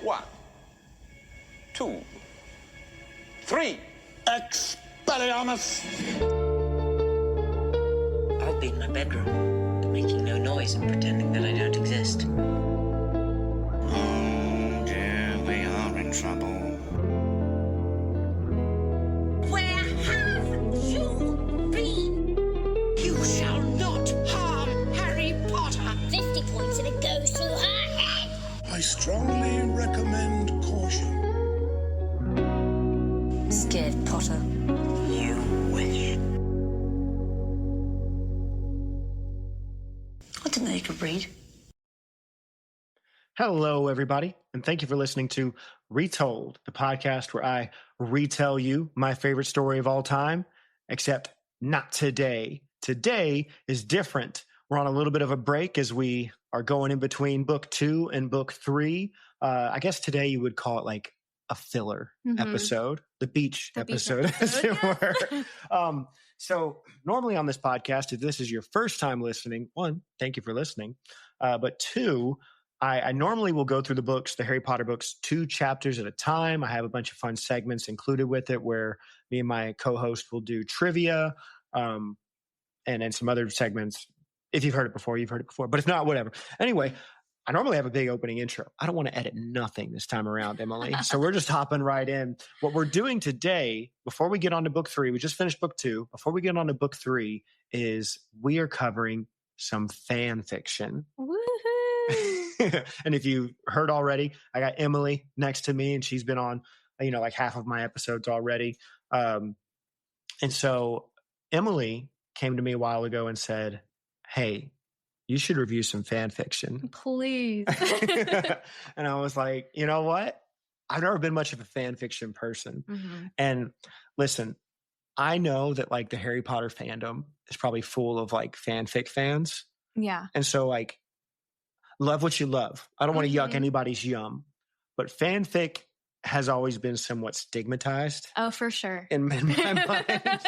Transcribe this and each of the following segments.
1, 2, 3. Expelliarmus! I'll be in my bedroom, making no noise and pretending that I don't exist. Oh dear, we are in trouble. Where have you been? You shall not harm Harry Potter. 50 points and it goes to her head. I strongly recommend caution. Scared Potter. You wish. I didn't know you could read. Hello, everybody, and thank you for listening to Retold, the podcast where I retell you my favorite story of all time, except not today. Today is different. We're on a little bit of a break as we are going in between book 2 and book 3. I guess today you would call it like a filler episode, the beach episode, as it were. So normally on this podcast, if this is your first time listening, 1, thank you for listening. But 2, I normally will go through the books, the Harry Potter books, 2 chapters at a time. I have a bunch of fun segments included with it where me and my co-host will do trivia and then some other segments. If you've heard it before, you've heard it before. But if not, whatever. Anyway, I normally have a big opening intro. I don't want to edit nothing this time around, Emily. So we're just hopping right in. What we're doing today, before we get on to book 3, we just finished book 2. Before we get on to book 3 is we are covering some fan fiction. Woohoo! And if you heard already, I got Emily next to me and she's been on, like half of my episodes already. And so Emily came to me a while ago and said, hey, you should review some fan fiction. Please. And I was like, you know what? I've never been much of a fan fiction person. Mm-hmm. And listen, I know that like the Harry Potter fandom is probably full of like fanfic fans. Yeah. And so like, love what you love. I don't want to yuck anybody's yum, but fanfic has always been somewhat stigmatized. Oh, for sure. In my mind.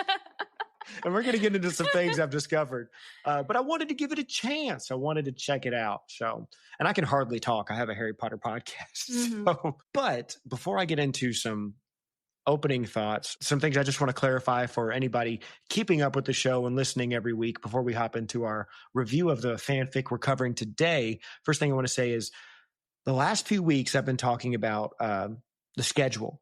And we're going to get into some things I've discovered. But I wanted to give it a chance. I wanted to check it out. So, and I can hardly talk. I have a Harry Potter podcast. Mm-hmm. But before I get into some opening thoughts, some things I just want to clarify for anybody keeping up with the show and listening every week before we hop into our review of the fanfic we're covering today. First thing I want to say is the last few weeks I've been talking about the schedule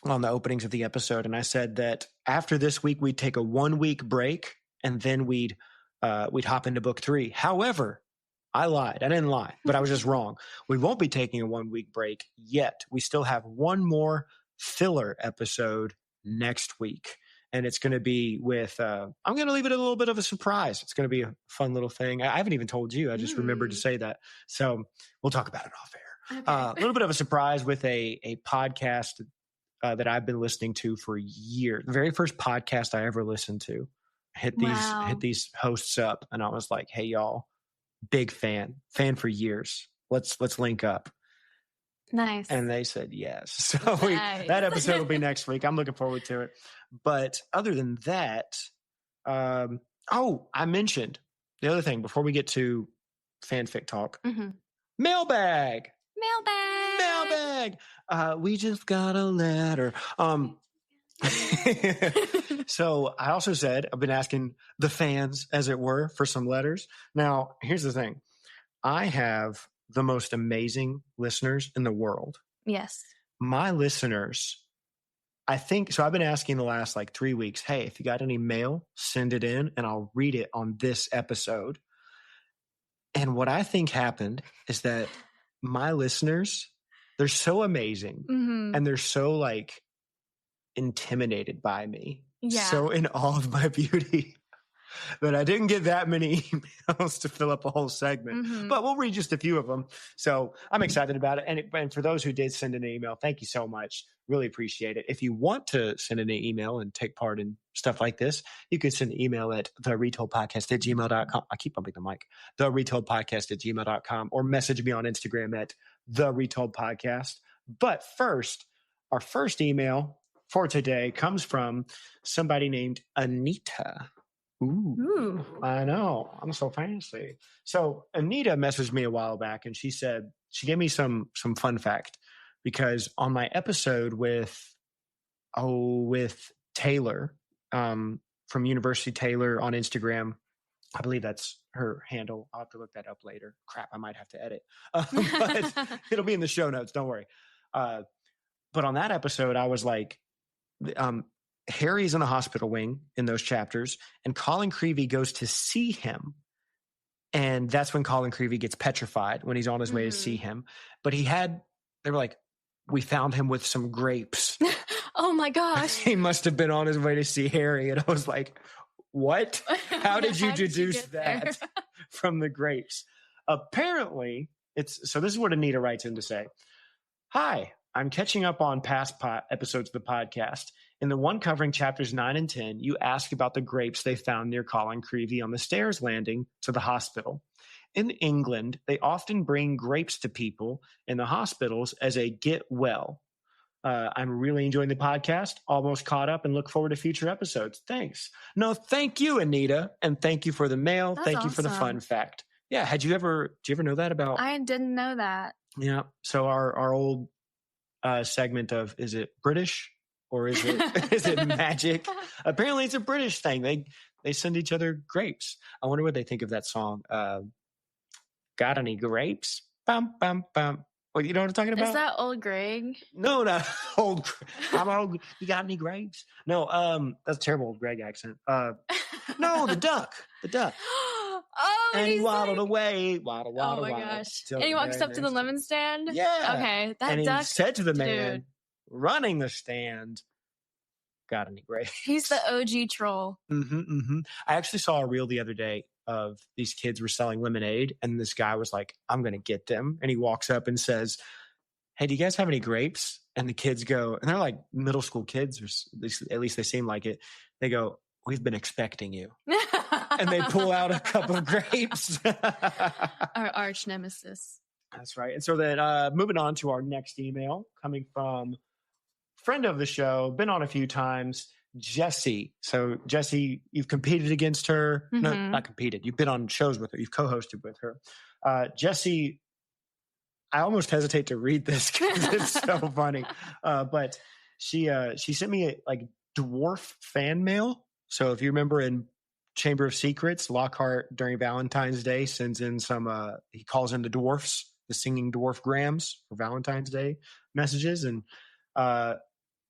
on the openings of the episode. And I said that after this week, we'd take a 1-week break and then we'd hop into book 3. However, I lied. I didn't lie, but I was just wrong. We won't be taking a 1-week break yet. We still have one more filler episode next week. And it's going to be with, I'm going to leave it a little bit of a surprise. It's going to be a fun little thing. I haven't even told you. I just remembered to say that. So we'll talk about it off air. Okay. A little bit of a surprise with a podcast that I've been listening to for years. The very first podcast I ever listened to. Hit these hosts up, and I was like, "Hey, y'all, big fan for years. Let's link up." Nice. And they said yes. So Nice. that episode will be next week. I'm looking forward to it. But other than that, I mentioned the other thing before we get to fanfic talk. Mm-hmm. Mailbag. Mailbag. We just got a letter. So I also said, I've been asking the fans, as it were, for some letters. Now, here's the thing. I have the most amazing listeners in the world. Yes. My listeners, I think, so I've been asking the last 3 weeks, hey, if you got any mail, send it in and I'll read it on this episode. And what I think happened is that my listeners, they're so amazing and they're so intimidated by me. Yeah. So in awe of my beauty that I didn't get that many emails to fill up a whole segment, but we'll read just a few of them. So I'm excited about it. And for those who did send an email, thank you so much. Really appreciate it. If you want to send an email and take part in stuff like this, you can send an email at theretoldpodcast@gmail.com. I keep bumping the mic. theretoldpodcast@gmail.com, or message me on Instagram at theretoldpodcast. But first, our first email for today comes from somebody named Anita. Ooh. I know. I'm so fancy. So Anita messaged me a while back and she said, she gave me some fun fact. because on my episode with Taylor from University Taylor on Instagram, I believe that's her handle. I'll have to look that up later. Crap, I might have to edit. But it'll be in the show notes. Don't worry. But on that episode, I was like, Harry's in a hospital wing in those chapters, and Colin Creevey goes to see him. And that's when Colin Creevey gets petrified when he's on his way to see him. But they were like, we found him with some grapes. Oh my gosh. He must have been on his way to see Harry. And I was like, what? How did you deduce that from the grapes? Apparently, so this is what Anita writes in to say. Hi, I'm catching up on past episodes of the podcast. In the one covering chapters 9 and 10, you asked about the grapes they found near Colin Creevey on the stairs landing to the hospital. In England, they often bring grapes to people in the hospitals as a get well. I'm really enjoying the podcast, almost caught up, and look forward to future episodes. Thanks. No, thank you, Anita. And thank you for the mail. That's thank you for the awesome. fun fact. Yeah. Did you ever know that about? I didn't know that. Yeah. So our old segment of, is it British or is it magic? Apparently it's a British thing. They send each other grapes. I wonder what they think of that song. Got any grapes? Bum, bum, bum. Well, you know what I'm talking about? Is that old Greg? No, not old. I'm old. You got any grapes? No, that's a terrible old Greg accent. No, the duck. Oh, And he he's waddled like, away. Waddle, oh my waddle. gosh. till And he the walks very up to the next- lemon stand? Yeah. Okay. That And duck. he said to the man dude. running the stand, got any grapes? He's the OG troll. I actually saw a reel the other day of these kids were selling lemonade, and this guy was like, I'm going to get them. And he walks up and says, hey, do you guys have any grapes? And the kids go, and they're like middle school kids, or at least they seem like it. They go, we've been expecting you. And they pull out a cup of grapes. Our arch nemesis. That's right. And so then moving on to our next email coming from friend of the show, been on a few times, Jessie. So Jessie, you've competed against her. No, not competed. You've been on shows with her. You've co-hosted with her. Jessie, I almost hesitate to read this because it's so funny. But she sent me a dwarf fan mail. So if you remember in Chamber of Secrets, Lockhart during Valentine's Day sends in some, he calls in the dwarfs, the singing dwarf grams for Valentine's Day messages. And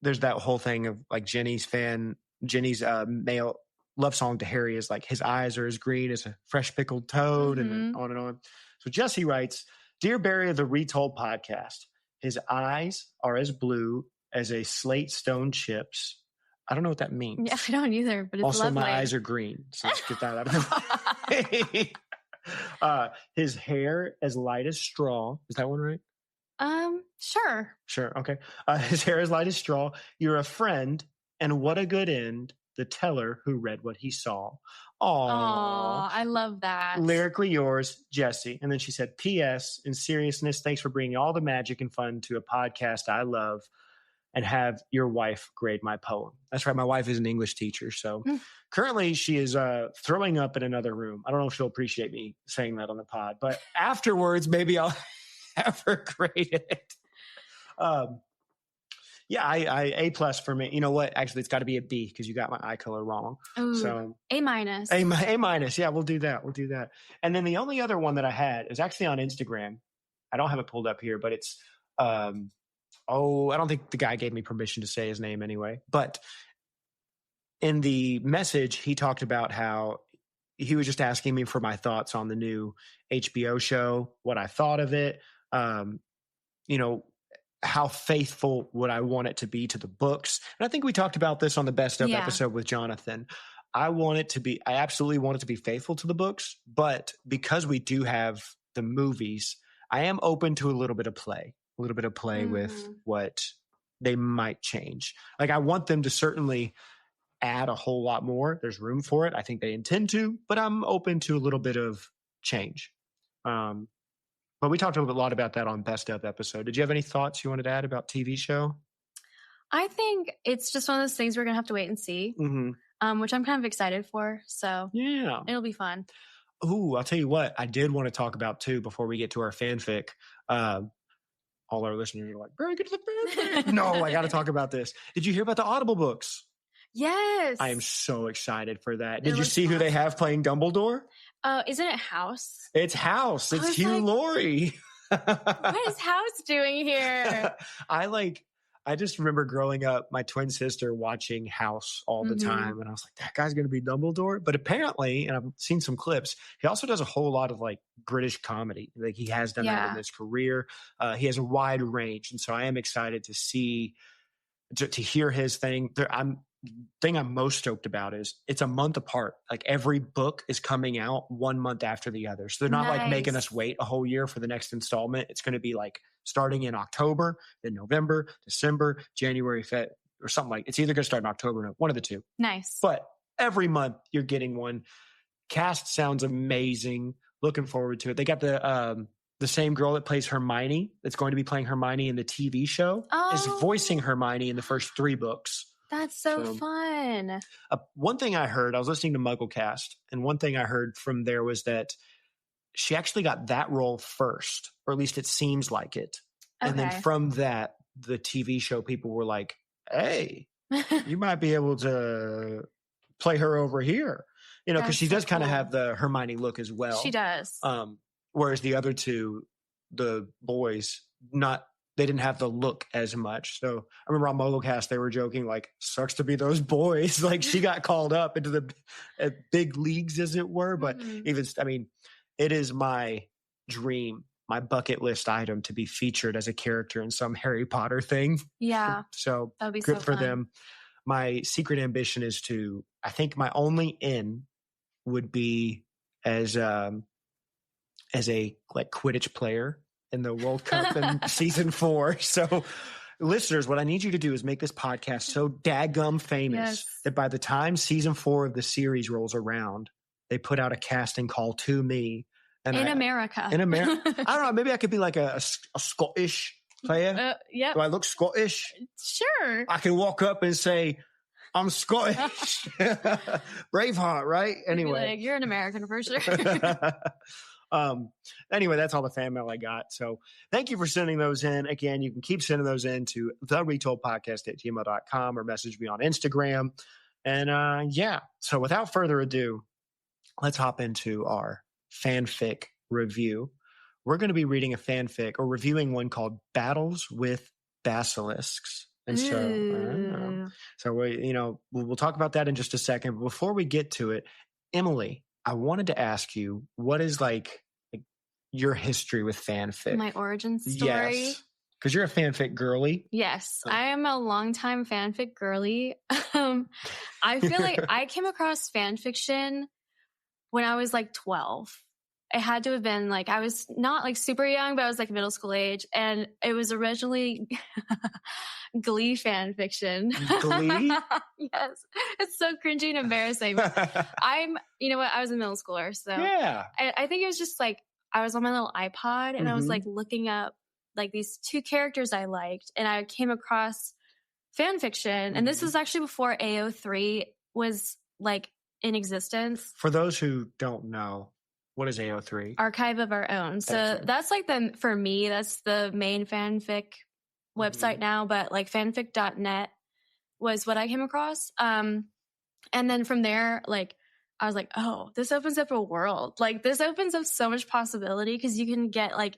there's that whole thing of like Jenny's male love song to Harry is like, his eyes are as green as a fresh pickled toad, and then on and on. So Jesse writes, Dear Barry of the Retold podcast, his eyes are as blue as a slate stone chips. I don't know what that means. Yeah, I don't either, but it's also, lovely. my eyes are green. So let's get that out of the way. His hair as light as straw. Is that one right? Sure. Sure. Okay. His hair is light as straw. You're a friend, and what a good end. The teller who read what he saw. Aw, I love that. Lyrically yours, Jesse. And then she said, P.S. In seriousness, thanks for bringing all the magic and fun to a podcast I love, and have your wife grade my poem. That's right. My wife is an English teacher. So currently she is throwing up in another room. I don't know if she'll appreciate me saying that on the pod, but afterwards, maybe I'll have her grade it. Yeah, I A+ for me. You know what? Actually, it's got to be a B because you got my eye color wrong. Ooh, So A-. A-. Yeah, we'll do that. We'll do that. And then the only other one that I had is actually on Instagram. I don't have it pulled up here, but it's I don't think the guy gave me permission to say his name anyway. But in the message, he talked about how he was just asking me for my thoughts on the new HBO show, what I thought of it. How faithful would I want it to be to the books? And I think we talked about this on the Best Of episode with Jonathan. I absolutely want it to be faithful to the books, but because we do have the movies, I am open to a little bit of play with what they might change. Like, I want them to certainly add a whole lot more. There's room for it. I think they intend to, but I'm open to a little bit of change. But we talked a lot about that on Best Of episode. Did you have any thoughts you wanted to add about TV show? I think it's just one of those things we're going to have to wait and see, which I'm kind of excited for. So yeah, it'll be fun. Ooh, I'll tell you what, I did want to talk about too before we get to our fanfic. all our listeners are like, very good to the fanfic. No, I got to talk about this. Did you hear about the Audible books? Yes. I am so excited for that. It Did you looks see who they awesome. have playing Dumbledore? Isn't it House? It's House. It's was Hugh like, Laurie. What is House doing here? I just remember growing up, my twin sister watching House all the time. And I was like, that guy's going to be Dumbledore. But apparently, and I've seen some clips, he also does a whole lot of like British comedy. Like he has done that in his career. He has a wide range. And so I am excited to see, to hear his thing. Thing I'm most stoked about is it's a month apart. Like every book is coming out 1 month after the other. So they're not like making us wait a whole year for the next installment. It's going to be like starting in October, then November, December, January, February, or something like. It's either going to start in October or one of the two. Nice. But every month you're getting one. Cast sounds amazing. Looking forward to it. They got the same girl that plays Hermione, that's going to be playing Hermione in the TV show, is voicing Hermione in the first 3 books. That's so fun. One thing I heard, I was listening to Mugglecast, and one thing I heard from there was that she actually got that role first, or at least it seems like it. Okay. And then from that, the TV show people were like, hey, you might be able to play her over here. You know, because she does kind of have the Hermione look as well. She does. Whereas the other two, the boys, they didn't have the look as much. So I remember on Mugglecast, they were joking like, sucks to be those boys. Like she got called up into the big leagues, as it were. But it is my dream, my bucket list item to be featured as a character in some Harry Potter thing. Yeah. So that'd be good so for fun. them. My secret ambition is I think my only in would be as a like Quidditch player in the World Cup in season 4. So listeners, what I need you to do is make this podcast so daggum famous that by the time season 4 of the series rolls around, they put out a casting call to me. And in America. I don't know. Maybe I could be like a Scottish player. Yeah. Do I look Scottish? Sure. I can walk up and say, I'm Scottish. Braveheart, right? Anyway. Like, you're an American for sure. Anyway, that's all the fan mail I got. So thank you for sending those in. Again, you can keep sending those in to theretoldpodcast@gmail.com or message me on Instagram. And so without further ado, let's hop into our fanfic review. We're going to be reading a fanfic or reviewing one called Battles with Basilisks. And so we'll talk about that in just a second. But before we get to it, Emily, I wanted to ask you, what is like your history with fanfic? My origin story? Yes. Because you're a fanfic girly. Yes, I am a longtime fanfic girly. I feel like I came across fanfiction when I was like 12. It had to have been like, I was not like super young, but I was like middle school age. And it was originally Glee fanfiction. Glee? Yes. It's so cringy and embarrassing. But you know what? I was a middle schooler. So yeah. I think it was just like, I was on my little iPod and I was like looking up like these 2 characters I liked. And I came across fanfiction. And this was actually before AO3 was like in existence. For those who don't know, what is AO3? Archive of Our Own. So that's like for me, that's the main fanfic website now, but like fanfic.net was what I came across. And then from there, like, I was like, oh, this opens up a world. Like this opens up so much possibility because you can get like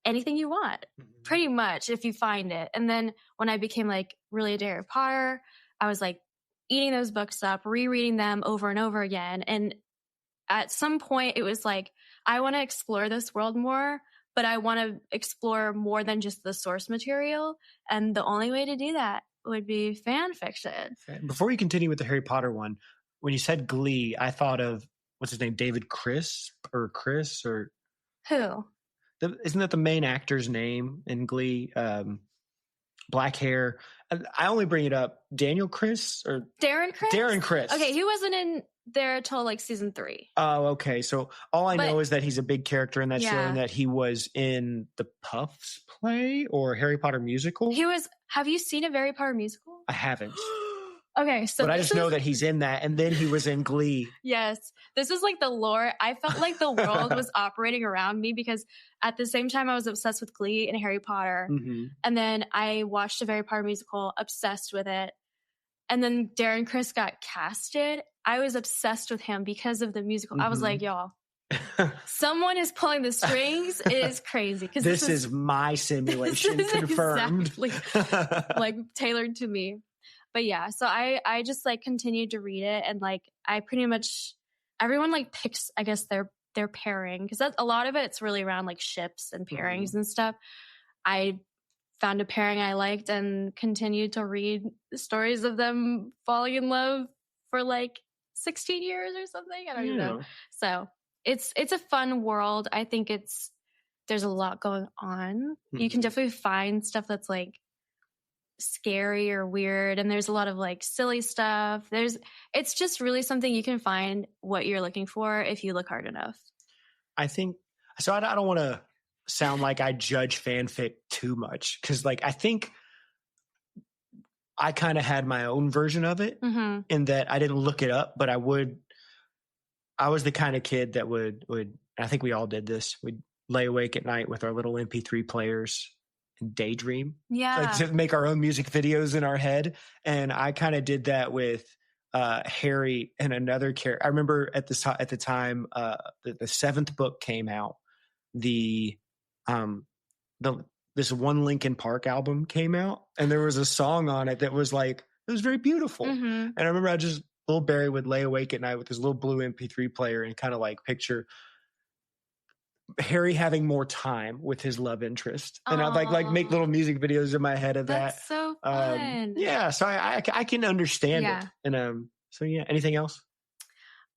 anything you want pretty much if you find it. And then when I became like really into Harry Potter, I was like eating those books up, rereading them over and over again. And at some point it was like, I want to explore this world more, but I want to explore more than just the source material. And the only way to do that would be fan fiction. Before we continue with the Harry Potter one, when you said Glee, I thought of, what's his name? David Chris? Who? Isn't that the main actor's name in Glee? Black hair. I only bring it up. Daniel Chris or Darren Chris? Darren Chris. Okay, he wasn't in there until like season 3. Oh, okay. So all I know is that he's a big character in that show and that he was in the Puffs play or Harry Potter musical. Have you seen a Harry Potter musical? I haven't. Okay, so but I just know that he's in that, and then he was in Glee. Yes, this is like the lore. I felt like the world was operating around me because at the same time I was obsessed with Glee and Harry Potter. Mm-hmm. And then I watched a Harry Potter musical, obsessed with it. And then Darren Criss got casted. I was obsessed with him because of the musical. I was like, y'all, someone is pulling the strings. It is crazy. Because this is my simulation confirmed. Exactly like tailored to me. But yeah, so I just like continued to read it, and like I pretty much everyone like picks, I guess, their pairing, because that's a lot of it's really around like ships and pairings and stuff. I found a pairing I liked and continued to read stories of them falling in love for like 16 years or something. I don't even know. So it's a fun world. I think there's a lot going on. You can definitely find stuff that's like scary or weird, and there's a lot of like silly stuff. It's just really something you can find what you're looking for if you look hard enough. I think so. I don't want to sound like I judge fanfic too much, because like I think I kind of had my own version of it in that I didn't look it up, but I was the kind of kid that would I think we all did this. We'd lay awake at night with our little MP3 players and daydream, like to make our own music videos in our head. And I kind of did that with Harry and another character. I remember at the time the seventh book came out. This one Linkin Park album came out, and there was a song on it that was like, it was very beautiful. And I remember little Barry would lay awake at night with his little blue MP3 player and kind of like picture Harry having more time with his love interest. And I'd like make little music videos in my head of that. That's so fun. So I can understand it. And so yeah, anything else?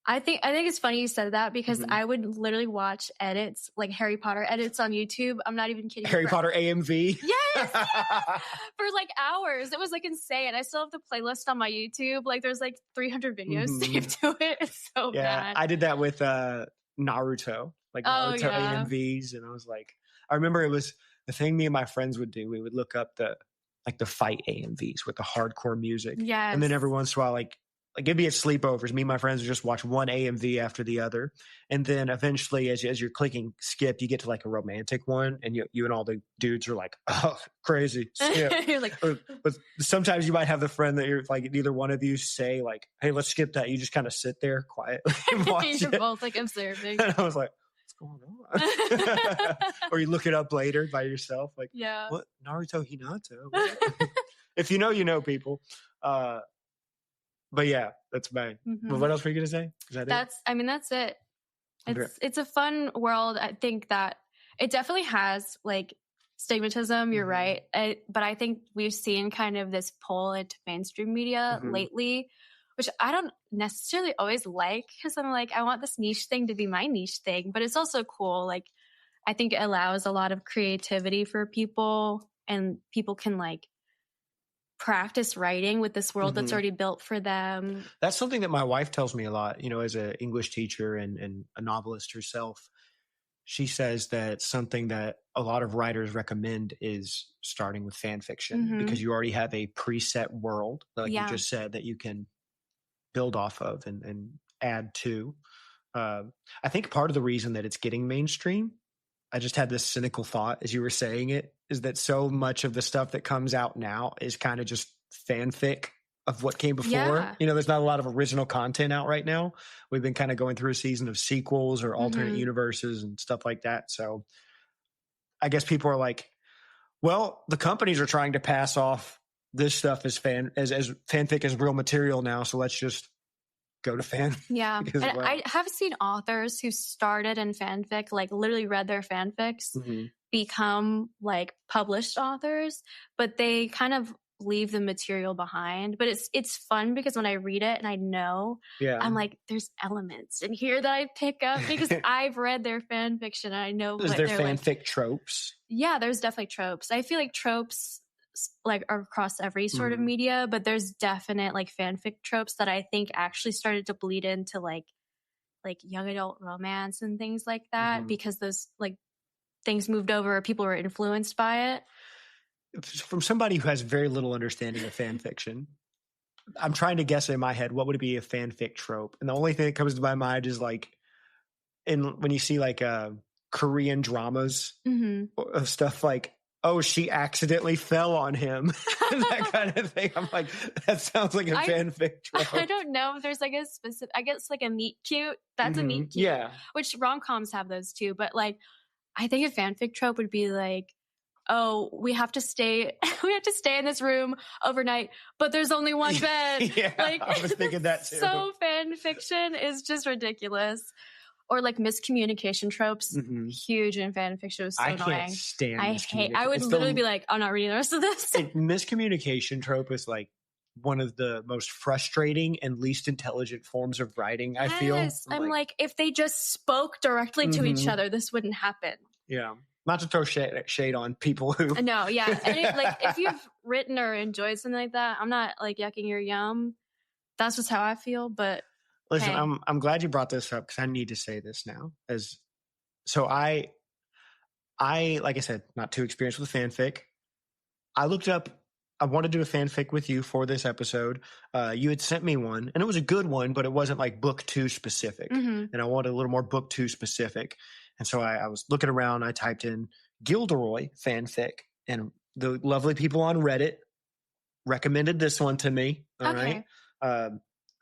I think it's funny you said that, because I would literally watch edits, like Harry Potter edits on YouTube. I'm not even kidding. Harry Potter AMV. Yes. For like hours. It was like insane. I still have the playlist on my YouTube. Like there's like 300 videos saved to it. It's so bad. I did that with Naruto, like Naruto AMVs. And I was like, I remember it was the thing me and my friends would do. We would look up the fight AMVs with the hardcore music. Yes. And then every once in a while, like it'd be at sleepovers. Me and my friends would just watch one AMV after the other. And then eventually, as you're clicking skip, you get to like a romantic one. And you and all the dudes are like, oh, crazy, skip. You're like, but sometimes you might have the friend that you're like, neither one of you say like, hey, let's skip that. You just kind of sit there quietly and watch you're it. both like observing. And I was like, what's going on? Or you look it up later by yourself. Like, what? Naruto Hinata? If you know, you know, people. But yeah, that's mine. But what else were you going to say? That's it. It's a fun world. I think that it definitely has like stigmatism. You're right. But I think we've seen kind of this pull into mainstream media lately, which I don't necessarily always like, because I'm like, I want this niche thing to be my niche thing. But it's also cool. Like, I think it allows a lot of creativity for people, and people can like practice writing with this world that's already built for them. That's something that my wife tells me a lot, as an English teacher and a novelist herself. She says that something that a lot of writers recommend is starting with fan fiction, because you already have a preset world, like you just said, that you can build off of and add to. I think part of the reason that it's getting mainstream, I just had this cynical thought as you were saying it, is that so much of the stuff that comes out now is kind of just fanfic of what came before. There's not a lot of original content out right now. We've been kind of going through a season of sequels or alternate universes and stuff like that. So I guess people are like, well, the companies are trying to pass off this stuff as fanfic as real material now. So let's just go to fan. Yeah. And I have seen authors who started in fanfic, like literally read their fanfics, become like published authors, but they kind of leave the material behind. But it's fun, because when I read it and I know, I'm like, there's elements in here that I pick up because I've read their fan fiction and I know what they're fanfic like. Tropes. Yeah, there's definitely tropes. I feel like tropes like are across every sort of media, but there's definite like fanfic tropes that I think actually started to bleed into like young adult romance and things like that, because those like things moved over, people were influenced by it. From somebody who has very little understanding of fan fiction, I'm trying to guess in my head, what would be a fanfic trope? And the only thing that comes to my mind is like, when you see like Korean dramas Mhm. of stuff like, oh, she accidentally fell on him, that kind of thing. I'm like, that sounds like a fanfic trope. I don't know if there's like a specific, I guess like a meet cute. That's a meet cute. Yeah. Which rom-coms have those too. But like, I think a fanfic trope would be like, oh, we have to stay in this room overnight, but there's only one bed. Yeah, like, I was thinking that too. So fan fiction is just ridiculous. Or like miscommunication tropes, huge in fan fiction. Was so I annoying. can't stand miscommunication. I would literally be like, I'm not reading the rest of this. Miscommunication trope is like one of the most frustrating and least intelligent forms of writing, I feel. I'm like, if they just spoke directly to each other, this wouldn't happen. Yeah. Not to throw shade on people who. No, yeah. Like, if you've written or enjoyed something like that, I'm not like yucking your yum. That's just how I feel. But listen, hey. I'm glad you brought this up because I need to say this now. So I like I said, not too experienced with fanfic. I looked up. I wanted to do a fanfic with you for this episode. You had sent me one, and it was a good one, but it wasn't like book 2 specific. And I wanted a little more book 2 specific. And so I was looking around. I typed in Gilderoy fanfic, and the lovely people on Reddit recommended this one to me. All right.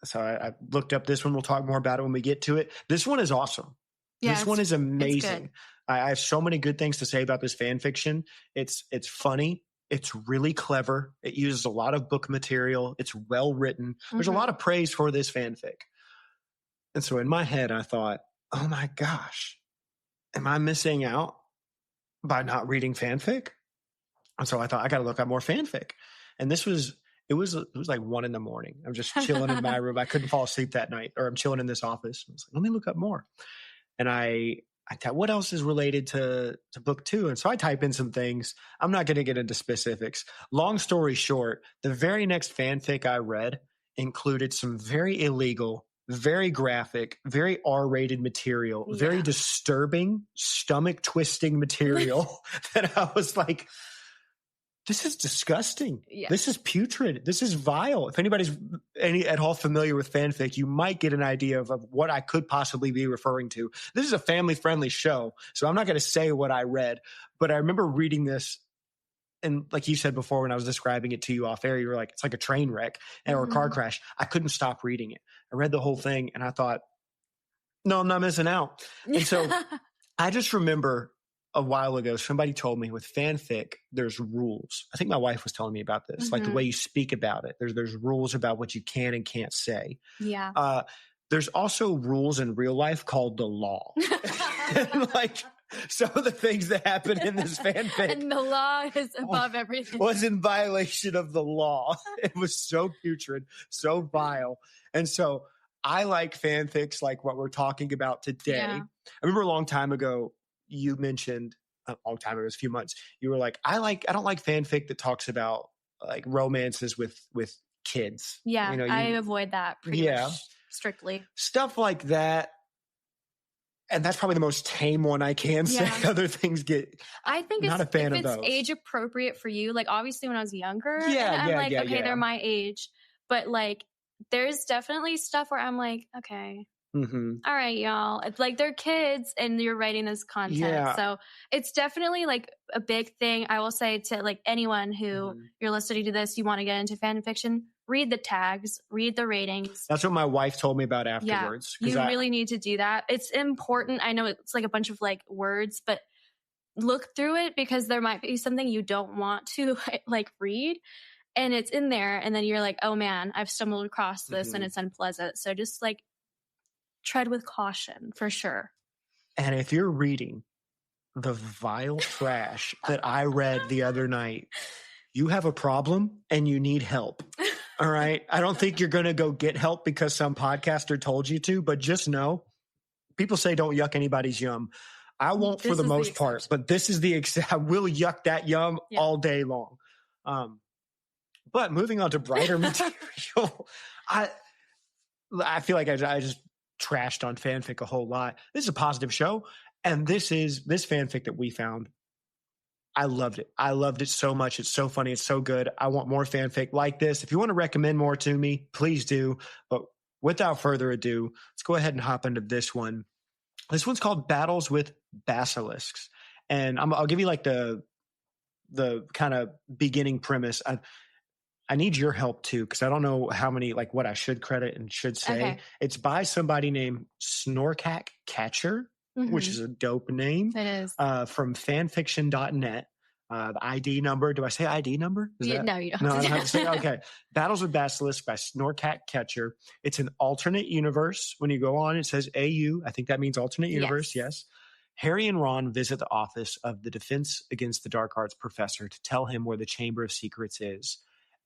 So I looked up this one. We'll talk more about it when we get to it. This one is awesome. Yeah, this one is amazing. I have so many good things to say about this fan fiction. It's funny. It's really clever. It uses a lot of book material. It's well written. There's a lot of praise for this fanfic. And so in my head, I thought, oh my gosh, am I missing out by not reading fanfic? And so I thought, I got to look up more fanfic. And it was like 1 a.m. I'm just chilling in my room. I couldn't fall asleep that night, or I'm chilling in this office. I was like, let me look up more. And I thought, what else is related to book 2? And so I type in some things. I'm not going to get into specifics. Long story short, the very next fanfic I read included some very illegal, very graphic, very R-rated material, very disturbing, stomach-twisting material that I was like, this is disgusting. Yeah. This is putrid. This is vile. If anybody's at all familiar with fanfic, you might get an idea of what I could possibly be referring to. This is a family-friendly show, so I'm not going to say what I read, but I remember reading this, and like you said before when I was describing it to you off air, you were like, it's like a train wreck or a car crash. I couldn't stop reading it. I read the whole thing, and I thought, no, I'm not missing out. And so I just remember a while ago, somebody told me with fanfic, there's rules. I think my wife was telling me about this, like the way you speak about it. There's rules about what you can and can't say. Yeah. There's also rules in real life called the law. And like some of the things that happen in this fanfic. And the law is above everything. Was in violation of the law. It was so putrid, so vile. And so I like fanfics like what we're talking about today. Yeah. I remember a long time ago, you mentioned a long time ago, it was a few months, you were like, I don't like fanfic that talks about like romances with kids. Yeah, I avoid that pretty much strictly. Stuff like that. And that's probably the most tame one I can say. Other things get. I think not a fan of those. It's age appropriate for you. Like obviously when I was younger, they're my age. But like there's definitely stuff where I'm like, okay. All right, y'all. It's like they're kids and you're writing this content. Yeah. So it's definitely like a big thing. I will say to like anyone who you're listening to this, you want to get into fan fiction, read the tags, read the ratings. That's what my wife told me about afterwards. Yeah, you really need to do that. It's important. I know it's like a bunch of like words, but look through it because there might be something you don't want to like read. And it's in there. And then you're like, oh man, I've stumbled across this and it's unpleasant. So just like, tread with caution for sure. And if you're reading the vile trash that I read the other night, you have a problem and you need help. All right. I don't think you're going to go get help because some podcaster told you to, but just know people say don't yuck anybody's yum. I won't for the most part, but this is I will yuck that yum all day long. But moving on to brighter material, I feel like I just trashed on fanfic a whole lot. This is a positive show. And this fanfic that we found. I loved it. I loved it so much. It's so funny. It's so good. I want more fanfic like this. If you want to recommend more to me, please do. But without further ado, let's go ahead and hop into this one. This one's called Battles with Basilisks. And I'll give you like the kind of beginning premise. I need your help too, because I don't know how many, like what I should credit and should say. Okay. It's by somebody named Snorkack Catcher, which is a dope name. It is. From fanfiction.net. The ID number. Do I say ID number? No, you don't. No, I don't have to say. Okay. Battles with Basilisk by Snorkack Catcher. It's an alternate universe. When you go on, it says AU. I think that means alternate universe. Yes. Harry and Ron visit the office of the Defense Against the Dark Arts professor to tell him where the Chamber of Secrets is.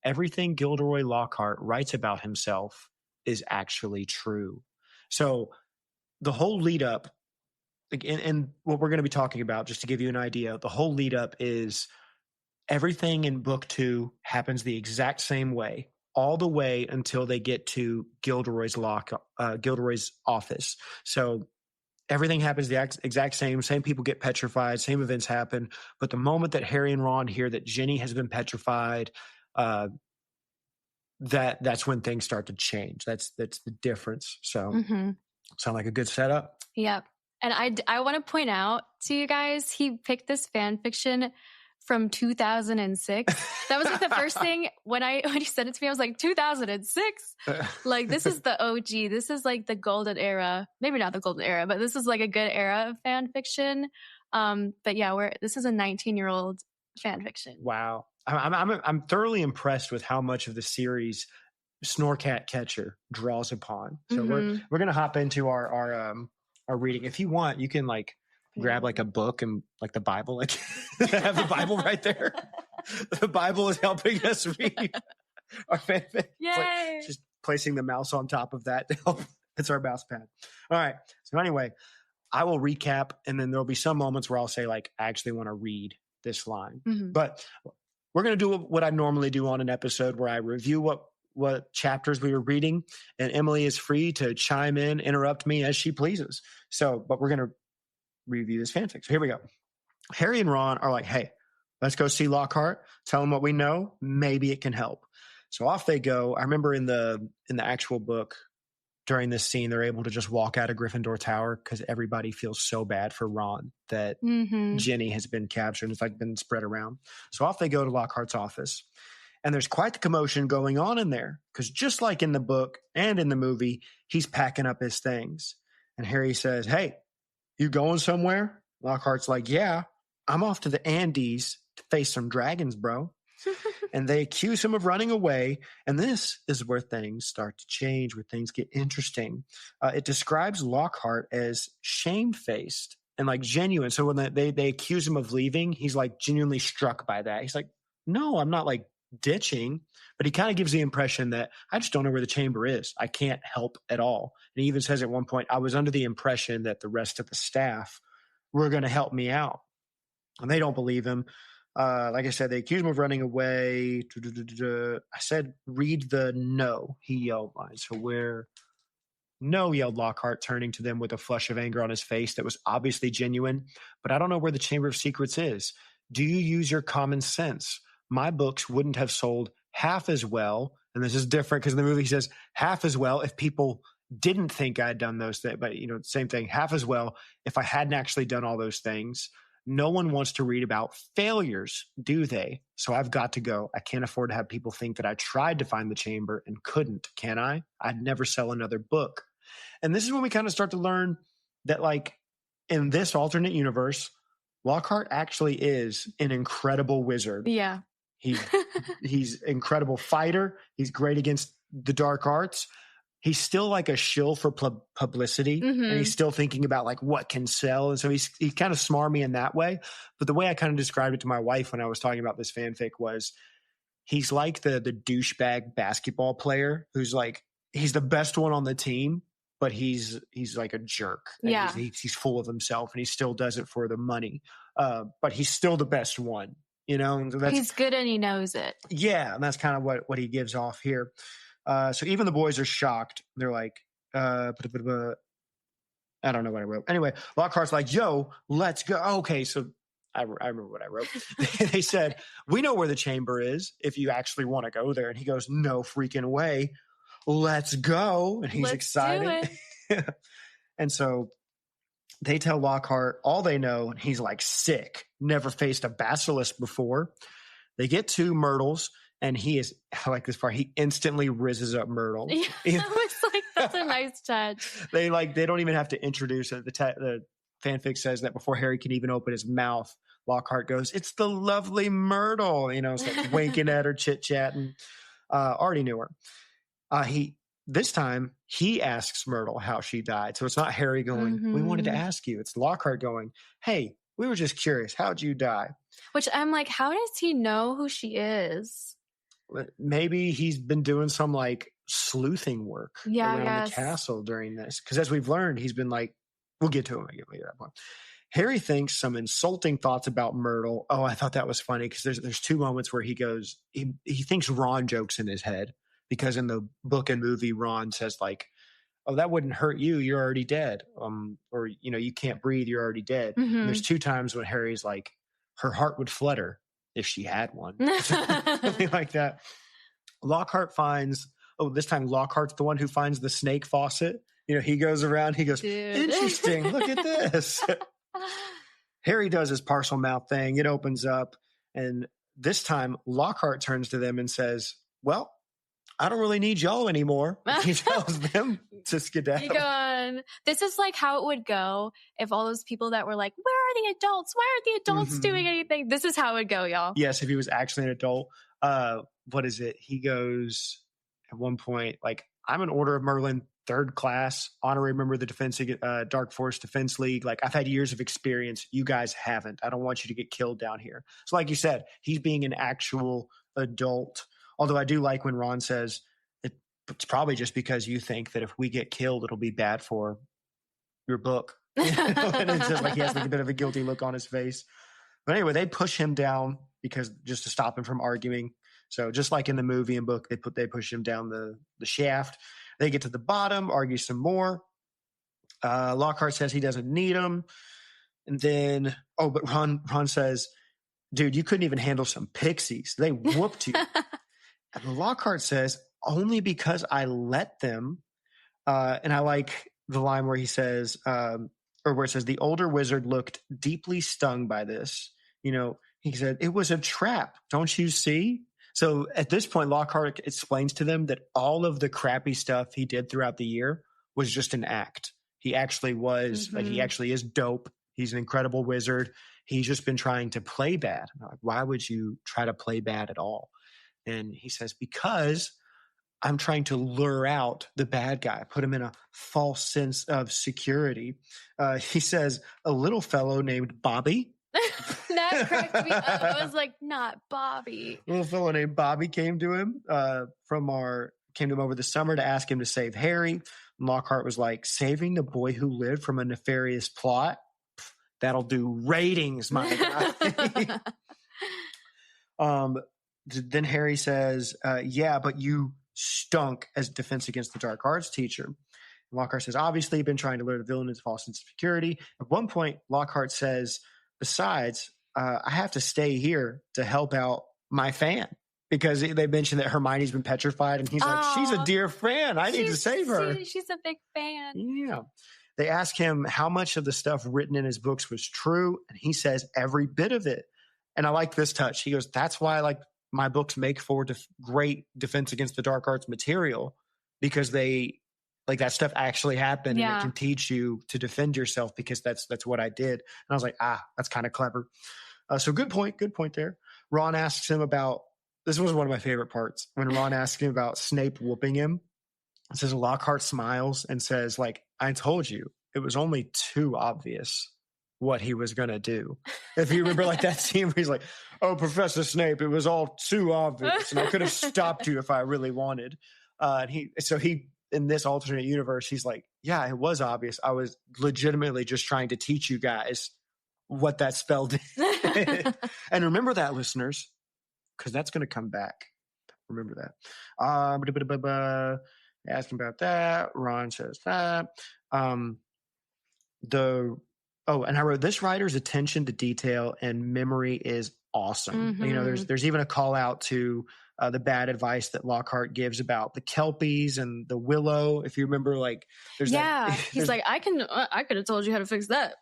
Everything Gilderoy Lockhart writes about himself is actually true. So the whole lead up, and what we're going to be talking about, just to give you an idea, the whole lead up is everything in book 2 happens the exact same way, all the way until they get to Gilderoy's office. So everything happens the exact same people get petrified, same events happen. But the moment that Harry and Ron hear that Ginny has been petrified, that's when things start to change. That's the difference. So sound like a good setup? Yep. And I want to point out to you guys, he picked this fan fiction from 2006. That was like the first thing when he sent it to me, I was like, 2006? Like, this is the OG. This is like the golden era. Maybe not the golden era, but this is like a good era of fan fiction. But yeah, this is a 19-year-old fan fiction. Wow. I'm thoroughly impressed with how much of the series Snorkack Catcher draws upon. So we're going to hop into our reading. If you want, you can like grab like a book and like the Bible, like have the Bible right there. The Bible is helping us read our fanfic. Yay! Like just placing the mouse on top of that to help. It's our mouse pad. All right. So anyway, I will recap, and then there'll be some moments where I'll say like, I actually want to read this line. But we're going to do what I normally do on an episode where I review what chapters we were reading, and Emily is free to chime in, interrupt me as she pleases. So, but we're going to review this fanfic. So here we go. Harry and Ron are like, hey, let's go see Lockhart. Tell him what we know. Maybe it can help. So off they go. I remember in the actual book, during this scene, they're able to just walk out of Gryffindor Tower because everybody feels so bad for Ron that Ginny has been captured. It's like been spread around. So off they go to Lockhart's office. And there's quite the commotion going on in there because just like in the book and in the movie, he's packing up his things. And Harry says, hey, you going somewhere? Lockhart's like, yeah, I'm off to the Andes to face some dragons, bro. And they accuse him of running away. And this is where things start to change, where things get interesting. It describes Lockhart as shamefaced and like genuine. So when they accuse him of leaving, he's like genuinely struck by that. He's like, no, I'm not like ditching. But he kind of gives the impression that I just don't know where the chamber is. I can't help at all. And he even says at one point, I was under the impression that the rest of the staff were going to help me out. And they don't believe him. Like I said, they accuse him of running away. I said, read the no, he yelled line. So where? No, yelled Lockhart, turning to them with a flush of anger on his face that was obviously genuine. But I don't know where the Chamber of Secrets is. Do you use your common sense? My books wouldn't have sold half as well. And this is different because in the movie he says half as well if people didn't think I'd done those things. But, you know, same thing, half as well if I hadn't actually done all those things. No one wants to read about failures, do they? So I've got to go. I can't afford to have people think that I tried to find the chamber and couldn't, can I? I'd never sell another book. And this is when we kind of start to learn that, like, in this alternate universe, Lockhart actually is an incredible wizard. Yeah. He's incredible fighter. He's great against the dark arts. He's still like a shill for publicity, and he's still thinking about like what can sell. And so he's kind of smarmy in that way. But the way I kind of described it to my wife when I was talking about this fanfic was he's like the douchebag basketball player who's like, he's the best one on the team, but he's like a jerk. Yeah. He's full of himself and he still does it for the money. But he's still the best one, you know? And so he's good and he knows it. Yeah. And that's kind of what he gives off here. So even the boys are shocked. They're like, I don't know what I wrote. Anyway, Lockhart's like, yo, let's go. Okay, so I remember what I wrote. They said, we know where the chamber is if you actually want to go there. And he goes, no freaking way. Let's go. And he's excited. Do it. And so They tell Lockhart all they know, and he's like sick, never faced a basilisk before. They get to Myrtle's, and he is, I like this part, he instantly rizzes up Myrtle. Yeah, I was like, that's a nice touch. They don't even have to introduce it. The fanfic says that before Harry can even open his mouth, Lockhart goes, "It's the lovely Myrtle," it's like winking at her, chit-chatting. Already knew her. This time, he asks Myrtle how she died. So it's not Harry going, "We wanted to ask you." It's Lockhart going, "Hey, we were just curious. How'd you die?" Which I'm like, how does he know who she is? Maybe he's been doing some like sleuthing work around the castle during this. Because as we've learned, he's been like, we'll get to him at that point. Harry thinks some insulting thoughts about Myrtle. Oh, I thought that was funny because there's two moments where he goes, he thinks Ron jokes in his head. Because in the book and movie, Ron says like, "Oh, that wouldn't hurt you. You're already dead." Or, you can't breathe. You're already dead. And there's two times when Harry's like, her heart would flutter if she had one. Something like that. Lockhart finds, this time Lockhart's the one who finds the snake faucet. He goes around, he goes, "Dude. Interesting. Look at this." Harry does his parcel mouth thing. It opens up. And this time Lockhart turns to them and says, "Well, I don't really need y'all anymore." He tells them to skedaddle. Going, this is like how it would go if all those people that were like, "Where are the adults? Why aren't the adults doing anything?" This is how it would go, y'all. Yes, if he was actually an adult. What is it? He goes at one point, like, "I'm an Order of Merlin 3rd class, honorary member of the Dark Force Defense League. Like, I've had years of experience. You guys haven't. I don't want you to get killed down here." So like you said, he's being an actual adult. Although I do like when Ron says, "It's probably just because you think that if we get killed, it'll be bad for your book." And it's just like he has like a bit of a guilty look on his face. But anyway, they push him down just to stop him from arguing. So just like in the movie and book, they push him down the shaft. They get to the bottom, argue some more. Lockhart says he doesn't need him. And then, but Ron says, "Dude, you couldn't even handle some pixies. They whooped you." And Lockhart says, "Only because I let them." And I like the line where he says, or where it says, "The older wizard looked deeply stung by this." He said, "It was a trap. Don't you see?" So at this point, Lockhart explains to them that all of the crappy stuff he did throughout the year was just an act. He actually was, he actually is dope. He's an incredible wizard. He's just been trying to play bad. I'm like, why would you try to play bad at all? And he says, "Because I'm trying to lure out the bad guy, put him in a false sense of security." He says, "A little fellow named Bobby." That cracked me up. I was like, not Bobby. A little fellow named Bobby came to him over the summer to ask him to save Harry. And Lockhart was like, "Saving the boy who lived from a nefarious plot? That'll do ratings, my guy." Then Harry says, "Yeah, but you stunk as defense against the dark arts teacher." And Lockhart says, "Obviously, you've been trying to lure the villain into false sense of security." At one point, Lockhart says, "Besides, I have to stay here to help out my fan." Because they mentioned that Hermione's been petrified, and he's like, "She's a dear fan. I need to save her." She's a big fan. Yeah. They ask him how much of the stuff written in his books was true, and he says every bit of it. And I like this touch. He goes, "That's why my books make for great defense against the dark arts material, because they that stuff actually happened, and it can teach you to defend yourself, because that's what I did." And I was like, that's kind of clever. So good point there. Ron asks him about, this was one of my favorite parts, when Ron asks him about Snape whooping him. It says Lockhart smiles and says, like, "I told you, it was only too obvious what he was going to do." If you remember that scene where he's like, "Oh, Professor Snape, it was all too obvious, and I could have stopped you if I really wanted." And he in this alternate universe, he's like, "Yeah, it was obvious. I was legitimately just trying to teach you guys what that spell did." And remember that, listeners, because that's going to come back. Remember that. Asking about that. Ron says that. And I wrote, "This writer's attention to detail and memory is awesome. You know, there's even a call out to the bad advice that Lockhart gives about the Kelpies and the willow. If you remember, like, there's he's like, I could have told you how to fix that.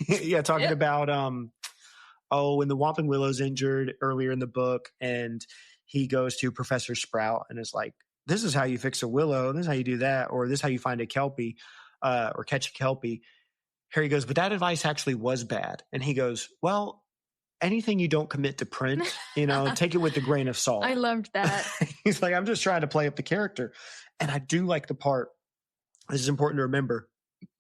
Yeah, talking about when the Whomping Willow's injured earlier in the book, and he goes to Professor Sprout and is like, this is how you fix a willow, this is how you do that, or this is how you find a Kelpie or catch a Kelpie. Harry goes, but that advice actually was bad. And he goes, well, anything you don't commit to print, you know, take it with a grain of salt. I loved that. He's like, I'm just trying to play up the character. And I do like the part, this is important to remember,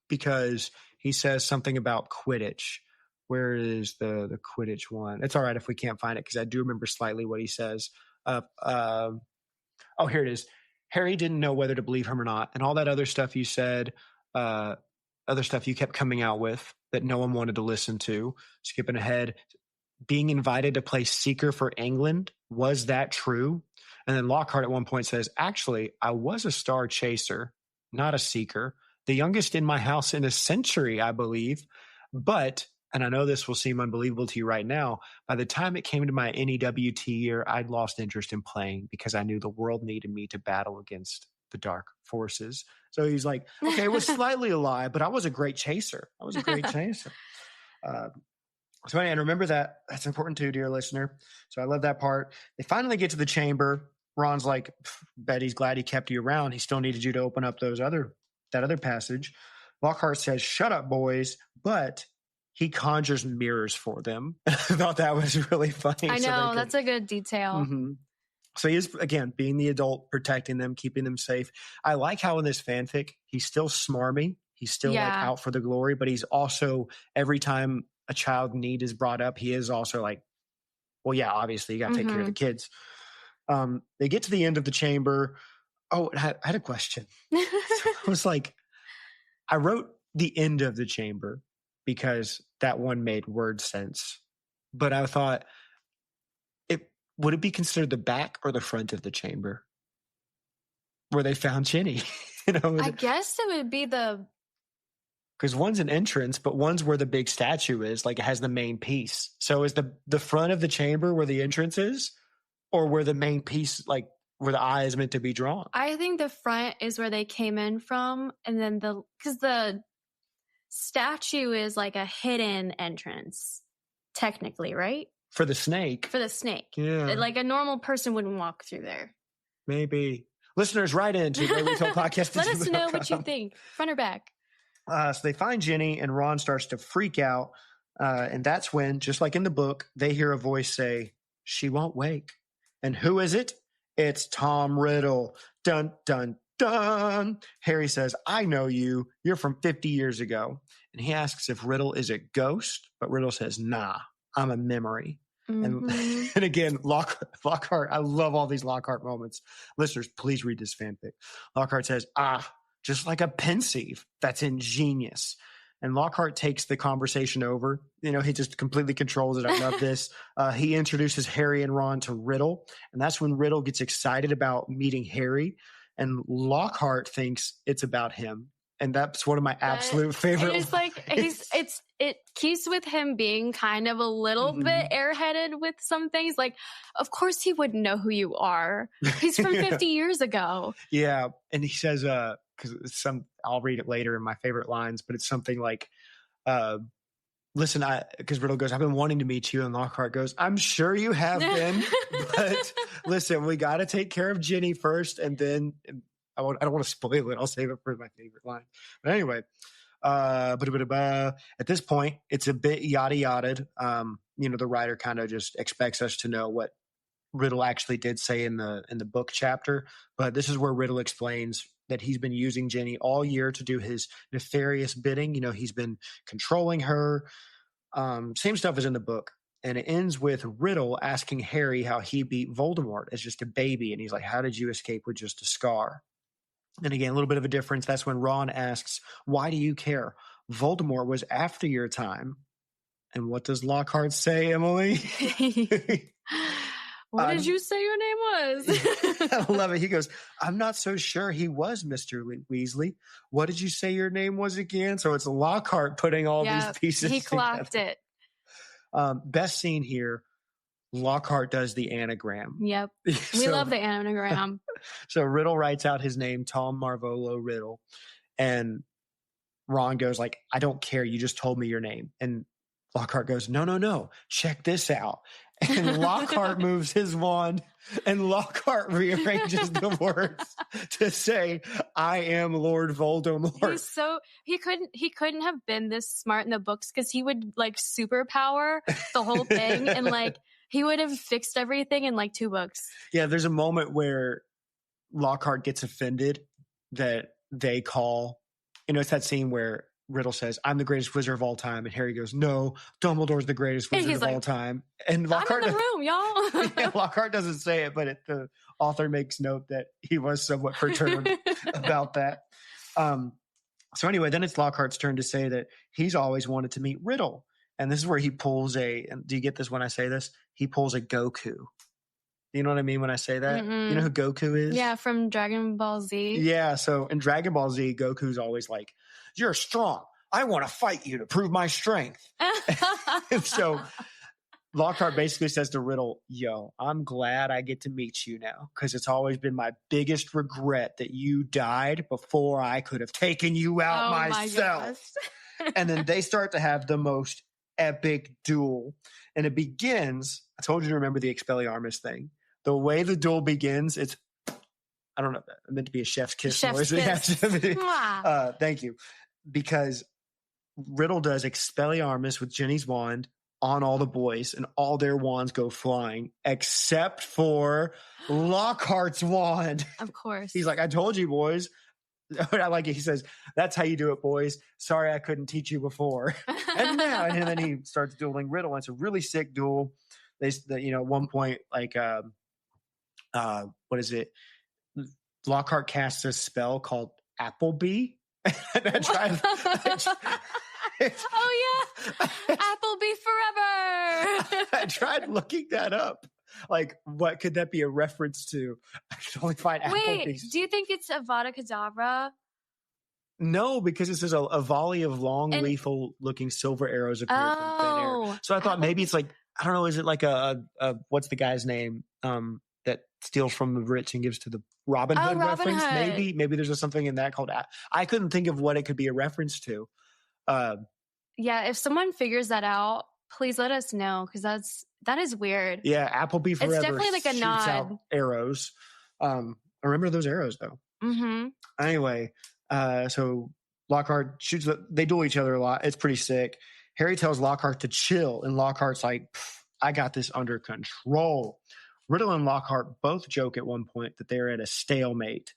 because he says something about Quidditch. Where is the Quidditch one? It's all right if we can't find it, because I do remember slightly what he says. Oh, here it is. Harry didn't know whether to believe him or not. And all that other stuff you said, other stuff you kept coming out with that no one wanted to listen to. Skipping ahead, being invited to play Seeker for England. Was that true? And then Lockhart at one point says, actually, I was a star chaser, not a seeker. The youngest in my house in a century, I believe. But, and I know this will seem unbelievable to you right now, by the time it came to my NEWT year, I'd lost interest in playing because I knew the world needed me to battle against the dark forces. So he's like, okay, it was slightly a lie, but I was a great chaser. So and remember that. That's important too, dear listener. So I love that part. They finally get to the chamber. Ron's like, Betty's glad he kept you around. He still needed you to open up that other passage. Lockhart says, shut up, boys. But he conjures mirrors for them. I thought that was really funny. I know, that's a good detail. Mm-hmm. So he is, again, being the adult, protecting them, keeping them safe. I like how in this fanfic, he's still smarmy. He's still like out for the glory, but he's also, every time a child need is brought up, he is also like, well, yeah, obviously you got to take care of the kids. They get to the end of the chamber. Oh, I had a question. So I was like, I wrote the end of the chamber because that one made word sense. But I thought, would it be considered the back or the front of the chamber where they found Ginny? I guess it would be because one's an entrance, but one's where the big statue is. Like, it has the main piece. So is the front of the chamber where the entrance is, or where the main piece, like where the eye is meant to be drawn? I think the front is where they came in from, and then because the statue is like a hidden entrance, technically, right? For the snake. Yeah. Like a normal person wouldn't walk through there. Maybe. Listeners, write in to Podcast. Let us know what you think. Front or back? So they find Ginny, and Ron starts to freak out. And that's when, just like in the book, they hear a voice say, she won't wake. And who is it? It's Tom Riddle. Dun, dun, dun. Harry says, I know you. You're from 50 years ago. And he asks if Riddle is a ghost, but Riddle says, nah, I'm a memory. And again, Lockhart, I love all these Lockhart moments. Listeners, please read this fanfic. Lockhart says, just like a pensieve. That's ingenious. And Lockhart takes the conversation over. You know, he just completely controls it. I love this. He introduces Harry and Ron to Riddle. And that's when Riddle gets excited about meeting Harry. And Lockhart thinks it's about him. And that's one of my absolute favorite. It's like it keeps with him being kind of a little bit airheaded with some things. Like, of course he wouldn't know who you are. He's from 50 years ago. Yeah, and he says, because I'll read it later in my favorite lines, but it's something like, listen, because Riddle goes, I've been wanting to meet you, and Lockhart goes, I'm sure you have been, but listen, we got to take care of Ginny first, and then. I don't want to spoil it. I'll save it for my favorite line. But anyway, at this point, it's a bit yada yada. The writer kind of just expects us to know what Riddle actually did say in the book chapter. But this is where Riddle explains that he's been using Ginny all year to do his nefarious bidding. You know, he's been controlling her. Same stuff as in the book. And it ends with Riddle asking Harry how he beat Voldemort as just a baby. And he's like, how did you escape with just a scar? And again, a little bit of a difference. That's when Ron asks, why do you care? Voldemort was after your time. And what does Lockhart say, Emily? What did you say your name was? I love it. He goes, I'm not so sure he was Mr. Weasley. What did you say your name was again? So it's Lockhart putting all these pieces he together. clocked it. Best scene here. Lockhart does the anagram. Yep. We love the anagram. So Riddle writes out his name, Tom Marvolo Riddle. And Ron goes like, I don't care. You just told me your name. And Lockhart goes, no. Check this out. And Lockhart moves his wand and Lockhart rearranges the words to say, I am Lord Voldemort. He couldn't have been this smart in the books because he would like superpower the whole thing and like he would have fixed everything in like 2 books. Yeah, there's a moment where Lockhart gets offended that they call, it's that scene where Riddle says, I'm the greatest wizard of all time. And Harry goes, no, Dumbledore's the greatest wizard of all time. And Lockhart, I'm in the room, y'all. Yeah, Lockhart doesn't say it, but the author makes note that he was somewhat perturbed about that. So anyway, then it's Lockhart's turn to say that he's always wanted to meet Riddle. And this is where he pulls do you get this when I say this? He pulls a Goku. You know what I mean when I say that? Mm-mm. You know who Goku is? Yeah, from Dragon Ball Z. Yeah, so in Dragon Ball Z, Goku's always like, you're strong. I want to fight you to prove my strength. And so Lockhart basically says to Riddle, yo, I'm glad I get to meet you now because it's always been my biggest regret that you died before I could have taken you out myself. And then they start to have the most epic duel. And it begins, I told you to remember the Expelliarmus thing. The way the duel begins, it's, I don't know, it meant to be a chef's kiss noise. Thank you. Because Riddle does Expelliarmus with Jenny's wand on all the boys, and all their wands go flying, except for Lockhart's wand. Of course. He's like, I told you, boys. I like it. He says, that's how you do it, boys. Sorry I couldn't teach you before. And then he starts dueling Riddle. And it's a really sick duel. At one point, like, what is it? Lockhart casts a spell called Applebee. Oh yeah, Applebee forever. I tried looking that up. Like, what could that be a reference to? I could only find Applebee's. Wait, do you think it's Avada Kedavra? No, because it says a volley of long, lethal-looking silver arrows appear from thin air. So I thought maybe it's like, I don't know, is it like a what's the guy's name that steals from the rich and gives to the Robin Hood reference? Hood. Maybe there's something in that called. I couldn't think of what it could be a reference to. Yeah, if someone figures that out, please let us know because that is weird. Yeah, Applebee forever. It's definitely like a nod. Out arrows. I remember those arrows though. Mm-hmm. Anyway, so Lockhart shoots. They duel each other a lot. It's pretty sick. Harry tells Lockhart to chill, and Lockhart's like, I got this under control. Riddle and Lockhart both joke at one point that they're at a stalemate.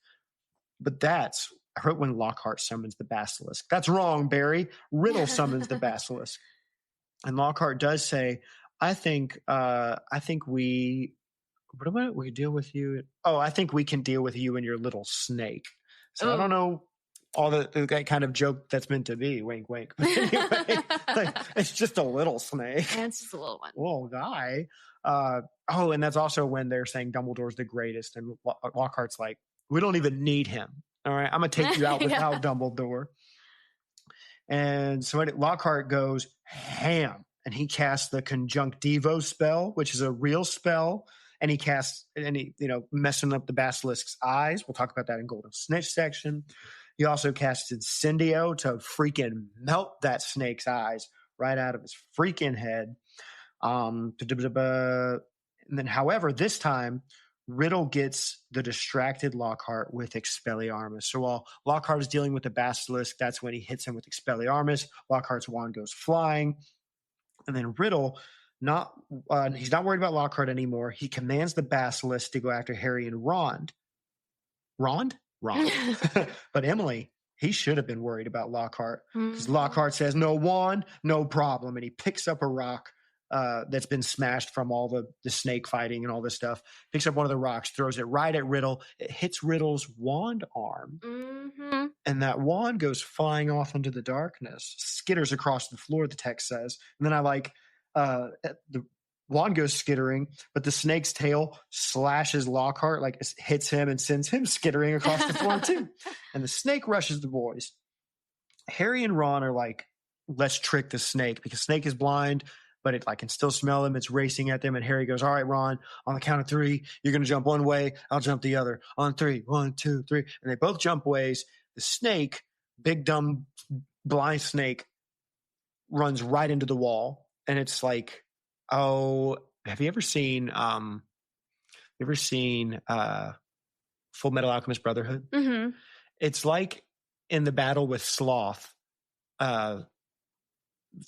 But I heard when Lockhart summons the Basilisk. That's wrong, Barry. Riddle summons the Basilisk. And Lockhart does say, I think we deal with you. Oh, I think we can deal with you and your little snake. So I don't know all that kind of joke that's meant to be. Wink, wink. But anyway, it's just a little snake. And it's just a little one. Little guy. And that's also when they're saying Dumbledore's the greatest. And Lockhart's like, we don't even need him. All right, I'm going to take you out without Dumbledore. And so Lockhart goes ham. And he casts the Conjunctivo spell, which is a real spell. And he messing up the Basilisk's eyes. We'll talk about that in Golden Snitch section. He also casts Incendio to freaking melt that snake's eyes right out of his freaking head. And then, however, this time, Riddle gets the distracted Lockhart with Expelliarmus. So while Lockhart is dealing with the Basilisk, that's when he hits him with Expelliarmus. Lockhart's wand goes flying. And then Riddle, he's not worried about Lockhart anymore. He commands the Basilisk to go after Harry and Ron. Ron? But Emily, he should have been worried about Lockhart. Because Lockhart says, no wand, no problem. And he picks up a rock that's been smashed from all the snake fighting and all this stuff. Picks up one of the rocks, throws it right at Riddle. It hits Riddle's wand arm. Mm-hmm. And that wand goes flying off into the darkness, skitters across the floor, the text says. And then the wand goes skittering, but the snake's tail slashes Lockhart, like it hits him and sends him skittering across the floor too. And the snake rushes the boys. Harry and Ron are like, let's trick the snake because Snake is blind. but it like can still smell them. It's racing at them. And Harry goes, all right, Ron, on the count of 3, you're going to jump one way. I'll jump the other. On 3, 1, 2, 3. And they both jump ways. The snake, big, dumb, blind snake, runs right into the wall. And it's like, oh, have you ever seen Full Metal Alchemist Brotherhood? Mm-hmm. It's like in the battle with Sloth,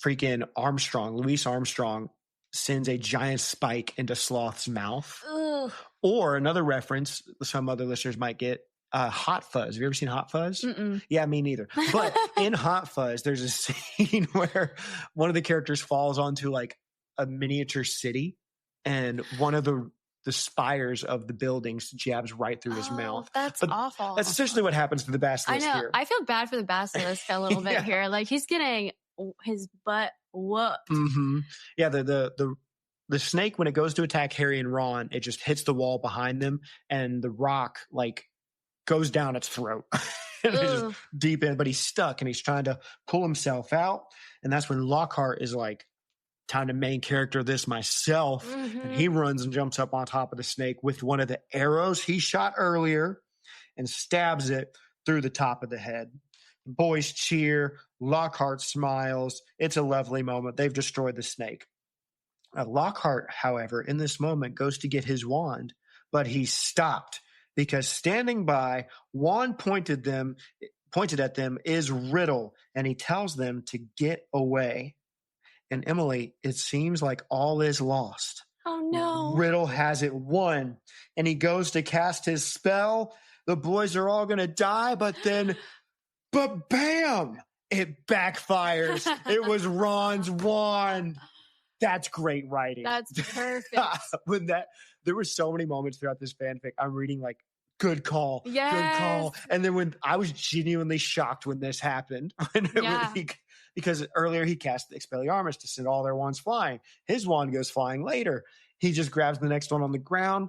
freaking Louis Armstrong sends a giant spike into Sloth's mouth. Ugh. Or another reference some other listeners might get, Hot Fuzz. Have you ever seen Hot Fuzz? Mm-mm. Yeah, me neither. But in Hot Fuzz, there's a scene where one of the characters falls onto like a miniature city, and one of the spires of the buildings jabs right through his mouth. That's but awful. That's essentially what happens to the Basilisk I know. here. I feel bad for the Basilisk a little bit here. Like he's getting his butt whooped. Mm-hmm. Yeah, the snake, when it goes to attack Harry and Ron, it just hits the wall behind them, and the rock like goes down its throat. And it's just deep in, but he's stuck and he's trying to pull himself out. And that's when Lockhart is like, time to main character this myself. Mm-hmm. And he runs and jumps up on top of the snake with one of the arrows he shot earlier and stabs it through the top of the head. The boys cheer. Lockhart smiles. It's a lovely moment. They've destroyed the snake. Lockhart, however, in this moment goes to get his wand, but he's stopped because standing by, wand pointed at them is Riddle, and he tells them to get away. And Emily, it seems like all is lost. Oh no. Riddle has it won, and he goes to cast his spell. The boys are all going to die, but bam, it backfires. It was Ron's wand. That's great writing. That's perfect. There were so many moments throughout this fanfic. I'm reading like, good call, yes. Good call. And then when I was genuinely shocked when this happened, because earlier he cast the Expelliarmus to send all their wands flying. His wand goes flying later. He just grabs the next one on the ground,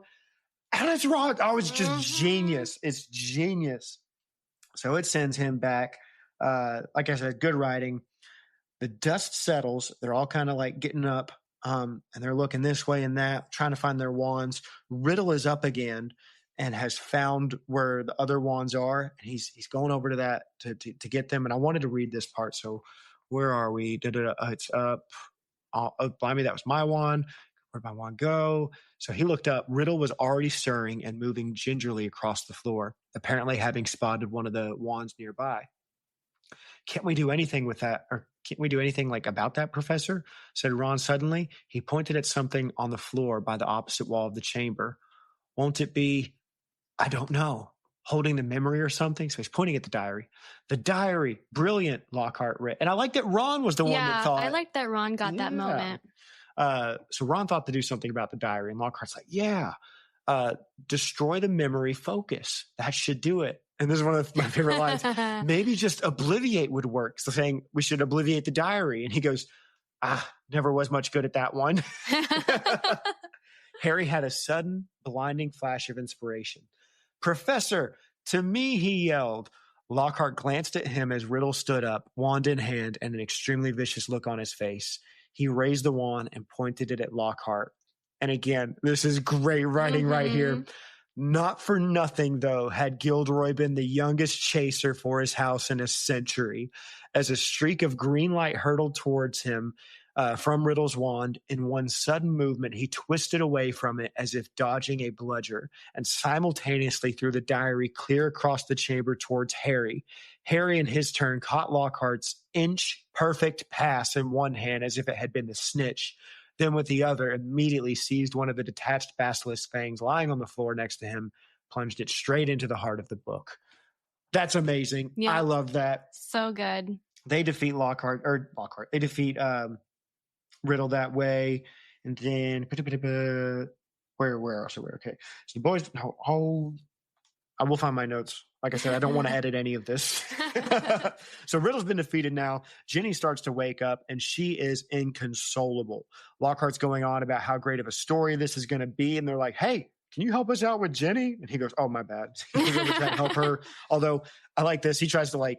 and it's wrong. Oh, it's just genius. It's genius. So it sends him back. Like I said, good writing. The dust settles. They're all kind of like getting up, and they're looking this way and that, trying to find their wands. Riddle is up again and has found where the other wands are, and he's going over to that to get them. And I wanted to read this part. So where are we? It's up. Oh, blimey, that was my wand. Where'd my wand go? So he looked up. Riddle was already stirring and moving gingerly across the floor, apparently having spotted one of the wands nearby. Can't we do anything with that? Or can't we do anything like about that, Professor? Said Ron suddenly. He pointed at something on the floor by the opposite wall of the chamber. Won't it be, I don't know, holding the memory or something? So he's pointing at the diary. The diary, brilliant, Lockhart read. And I like that Ron was the one that thought. I like that Ron got that moment. So Ron thought to do something about the diary, and Lockhart's like, destroy the memory focus. That should do it. And this is one of my favorite lines. Maybe just obliviate would work. So saying we should obliviate the diary. And he goes, never was much good at that one. Harry had a sudden, blinding flash of inspiration. Professor, to me, he yelled. Lockhart glanced at him as Riddle stood up, wand in hand, and an extremely vicious look on his face. He raised the wand and pointed it at Lockhart. And again, this is great writing right here. Not for nothing, though, had Gilderoy been the youngest chaser for his house in a century. As a streak of green light hurtled towards him from Riddle's wand, in one sudden movement, he twisted away from it as if dodging a bludger, and simultaneously threw the diary clear across the chamber towards Harry. Harry, in his turn, caught Lockhart's inch-perfect pass in one hand as if it had been the snitch. Then with the other, immediately seized one of the detached basilisk fangs lying on the floor next to him, plunged it straight into the heart of the book. That's amazing. Yeah. I love that. So good. They defeat They defeat Riddle that way. And then where else are we? Okay. So the boys, I will find my notes. Like I said, I don't want to edit any of this. So Riddle's been defeated now. Ginny starts to wake up, and she is inconsolable. Lockhart's going on about how great of a story this is going to be, and they're like, hey, can you help us out with Ginny? And he goes, oh, my bad. He goes to help her. Although I like this. He tries to,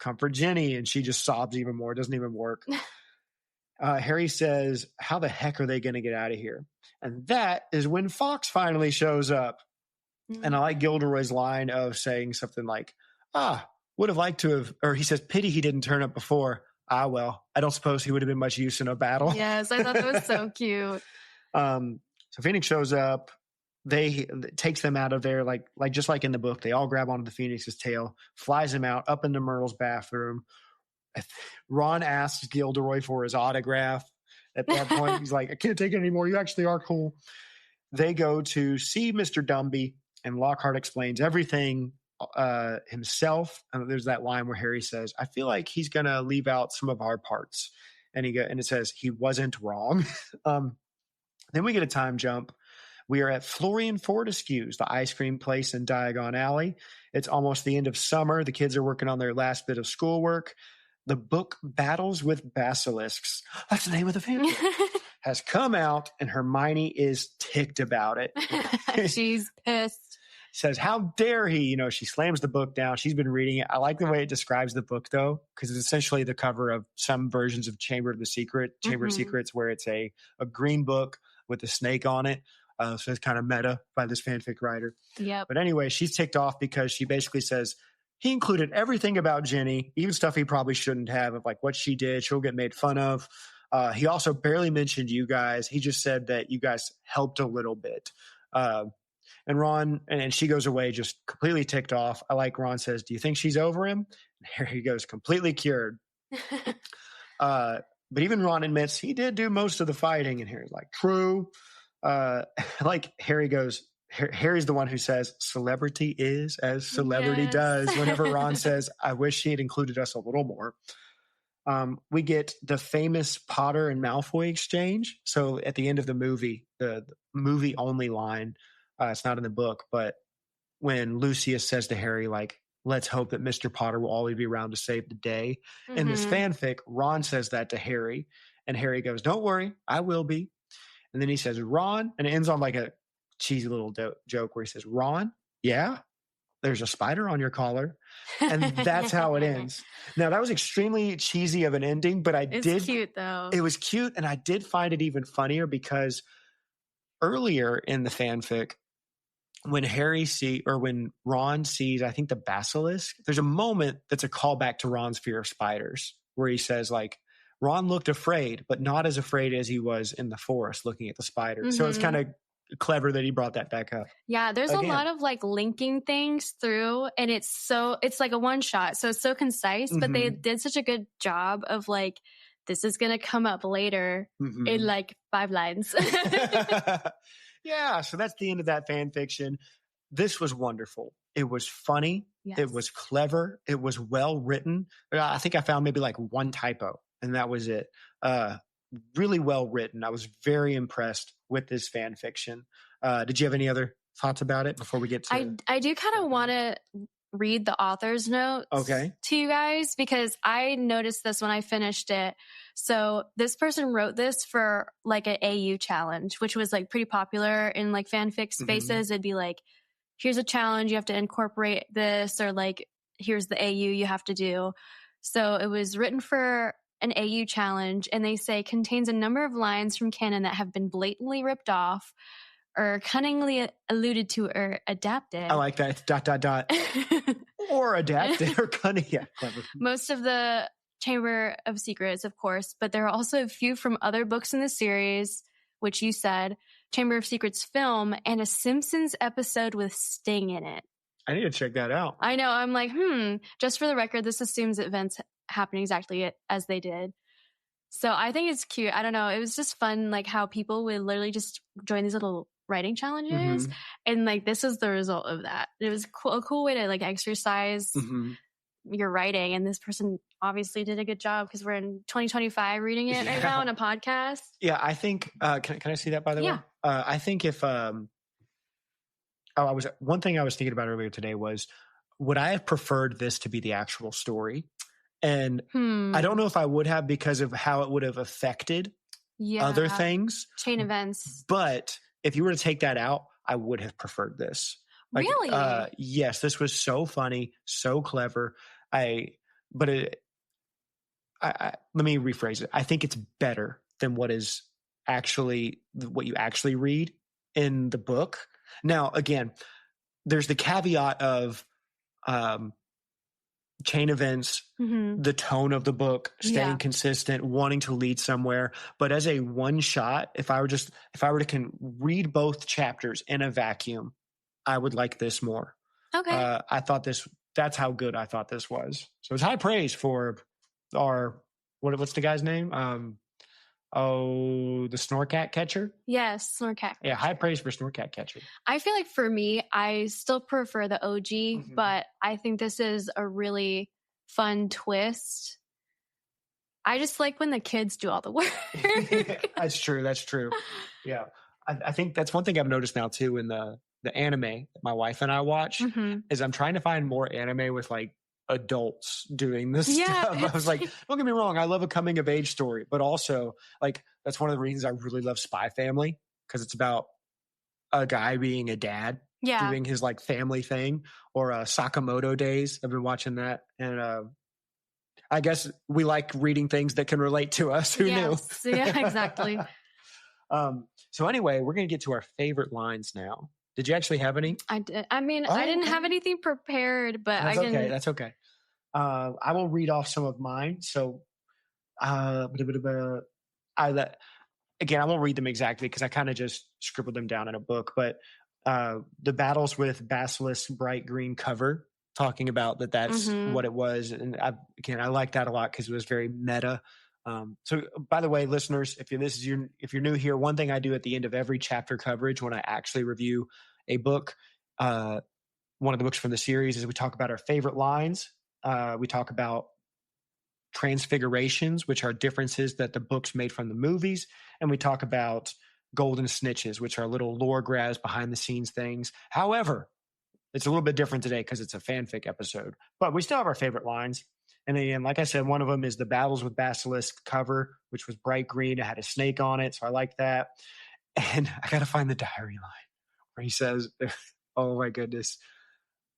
comfort Ginny, and she just sobs even more. It doesn't even work. Harry says, how the heck are they going to get out of here? And that is when Fox finally shows up. And I like Gilderoy's line of saying something like, would have liked to have, or he says, pity he didn't turn up before. Well, I don't suppose he would have been much use in a battle. Yes, I thought that was so cute. So Phoenix shows up. They takes them out of there, like just like in the book. They all grab onto the Phoenix's tail, flies him out up into Myrtle's bathroom. Ron asks Gilderoy for his autograph. At that point, he's like, I can't take it anymore. You actually are cool. They go to see Mr. Dumby, and Lockhart explains everything himself. And there's that line where Harry says, I feel like he's going to leave out some of our parts. And it says, he wasn't wrong. Then we get a time jump. We are at Florian Fortescue's, the ice cream place in Diagon Alley. It's almost the end of summer. The kids are working on their last bit of schoolwork. The book Battles with Basilisks, that's the name of the fanfic, has come out, and Hermione is ticked about it. She's pissed. Says, how dare he? You know, she slams the book down. She's been reading it. I like the way it describes the book, though, because it's essentially the cover of some versions of Chamber of Secrets, where it's a green book with a snake on it. So it's kind of meta by this fanfic writer. Yep. But anyway, she's ticked off because she basically says he included everything about Ginny, even stuff he probably shouldn't have, of like what she did. She'll get made fun of. He also barely mentioned you guys. He just said that you guys helped a little bit. And Ron, and she goes away just completely ticked off. I like Ron says, do you think she's over him? And Harry goes, completely cured. But even Ron admits he did do most of the fighting. And Harry's like, true. Like Harry goes, Harry's the one who says celebrity is as celebrity does. Whenever Ron says, I wish she had included us a little more. We get the famous Potter and Malfoy exchange. So at the end of the movie, the movie only line, it's not in the book, but when Lucius says to Harry, like, let's hope that Mr. Potter will always be around to save the day. In this fanfic, Ron says that to Harry, and Harry goes, don't worry, I will be. And then he says, Ron, and it ends on like a cheesy little joke where he says, Ron, yeah, there's a spider on your collar. And that's how it ends. Now, that was extremely cheesy of an ending, but It's cute, though. It was cute, and I did find it even funnier because earlier in the fanfic, when when Ron sees, I think, the basilisk, there's a moment that's a callback to Ron's fear of spiders, where he says, like, Ron looked afraid, but not as afraid as he was in the forest looking at the spider. So it's kind of clever that he brought that back up. Yeah, there's Again. a lot of like linking things through, and it's like a one shot. So it's so concise, but they did such a good job of like, this is going to come up later in like 5 lines. Yeah, so that's the end of that fan fiction. This was wonderful. It was funny. Yes. It was clever. It was well written. I think I found maybe like one typo, and that was it. Really well written. I was very impressed with this fan fiction. Did you have any other thoughts about it before we get to I do kind of want to read the author's notes to you guys, because I noticed this when I finished it. So this person wrote this for like an AU challenge, which was like pretty popular in like fanfic spaces. It'd be like, here's a challenge, you have to incorporate this, or like, here's the AU you have to do. So it was written for an AU challenge, and they say contains a number of lines from canon that have been blatantly ripped off or cunningly alluded to or adapted. I like that. ... or adapted or cunning. Yeah, clever. Most of the Chamber of Secrets, of course, but there are also a few from other books in the series, which you said, Chamber of Secrets film, and a Simpsons episode with Sting in it. I need to check that out. I know. I'm like, just for the record, this assumes events happen exactly as they did. So I think it's cute. I don't know. It was just fun, like how people would literally just join these little writing challenges. And like, this is the result of that. It was a cool way to like exercise your writing. And this person obviously did a good job, because we're in 2025 reading it right now on a podcast. Yeah, I think, can I see that, by the way? I think if, one thing I was thinking about earlier today was, would I have preferred this to be the actual story? And I don't know if I would have, because of how it would have affected other things. Chain events. But if you were to take that out, I would have preferred this. Like, really? Yes, this was so funny, so clever. I let me rephrase it. I think it's better than what you actually read in the book. Now, again, there's the caveat of chain events, the tone of the book, staying consistent, wanting to lead somewhere. But as a one shot, if I were to read both chapters in a vacuum, I would like this more. Okay. I thought that's how good I thought this was. So it's high praise for what's the guy's name? The Snorkat Catcher. Yes, Snorkat. Yeah, high praise for Snorkat Catcher. I feel like for me, I still prefer the OG, but I think this is a really fun twist. I just like when the kids do all the work. That's true. Yeah. I think that's one thing I've noticed now too in the anime that my wife and I watch is I'm trying to find more anime with like adults doing this stuff. I was like, don't get me wrong, I love a coming of age story, but also like that's one of the reasons I really love Spy Family, because it's about a guy being a dad doing his like family thing, or Sakamoto Days. I've been watching that, and I guess we like reading things that can relate to us. Who knew? Yeah, exactly. So anyway, we're going to get to our favorite lines now. Did you actually have any? I did. I mean, I didn't have anything prepared, but that's I can. Okay. That's okay. I will read off some of mine. So, again, I won't read them exactly because I kind of just scribbled them down in a book. But the battles with Basilisk bright green cover, talking about that's what it was, and I like that a lot because it was very meta. So by the way, listeners, if you're new here, one thing I do at the end of every chapter coverage when I actually review a book, one of the books from the series, is we talk about our favorite lines. We talk about Transfigurations, which are differences that the books made from the movies. And we talk about golden snitches, which are little lore grabs, behind the scenes things. However, it's a little bit different today because it's a fanfic episode, but we still have our favorite lines. And then, like I said, one of them is the Battles with Basilisk cover, which was bright green. It had a snake on it, so I like that. And I got to find the diary line where he says, oh my goodness,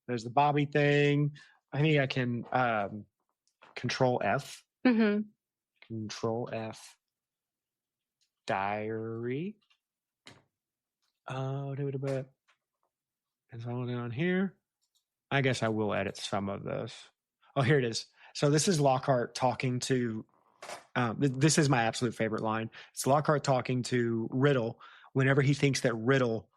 there's the Bobby thing. I think I can Control F. Control F. Diary. It's all down here. I guess I will edit some of this. Oh, here it is. So this is Lockhart talking to, this is my absolute favorite line. It's Lockhart talking to Riddle whenever he thinks that Riddle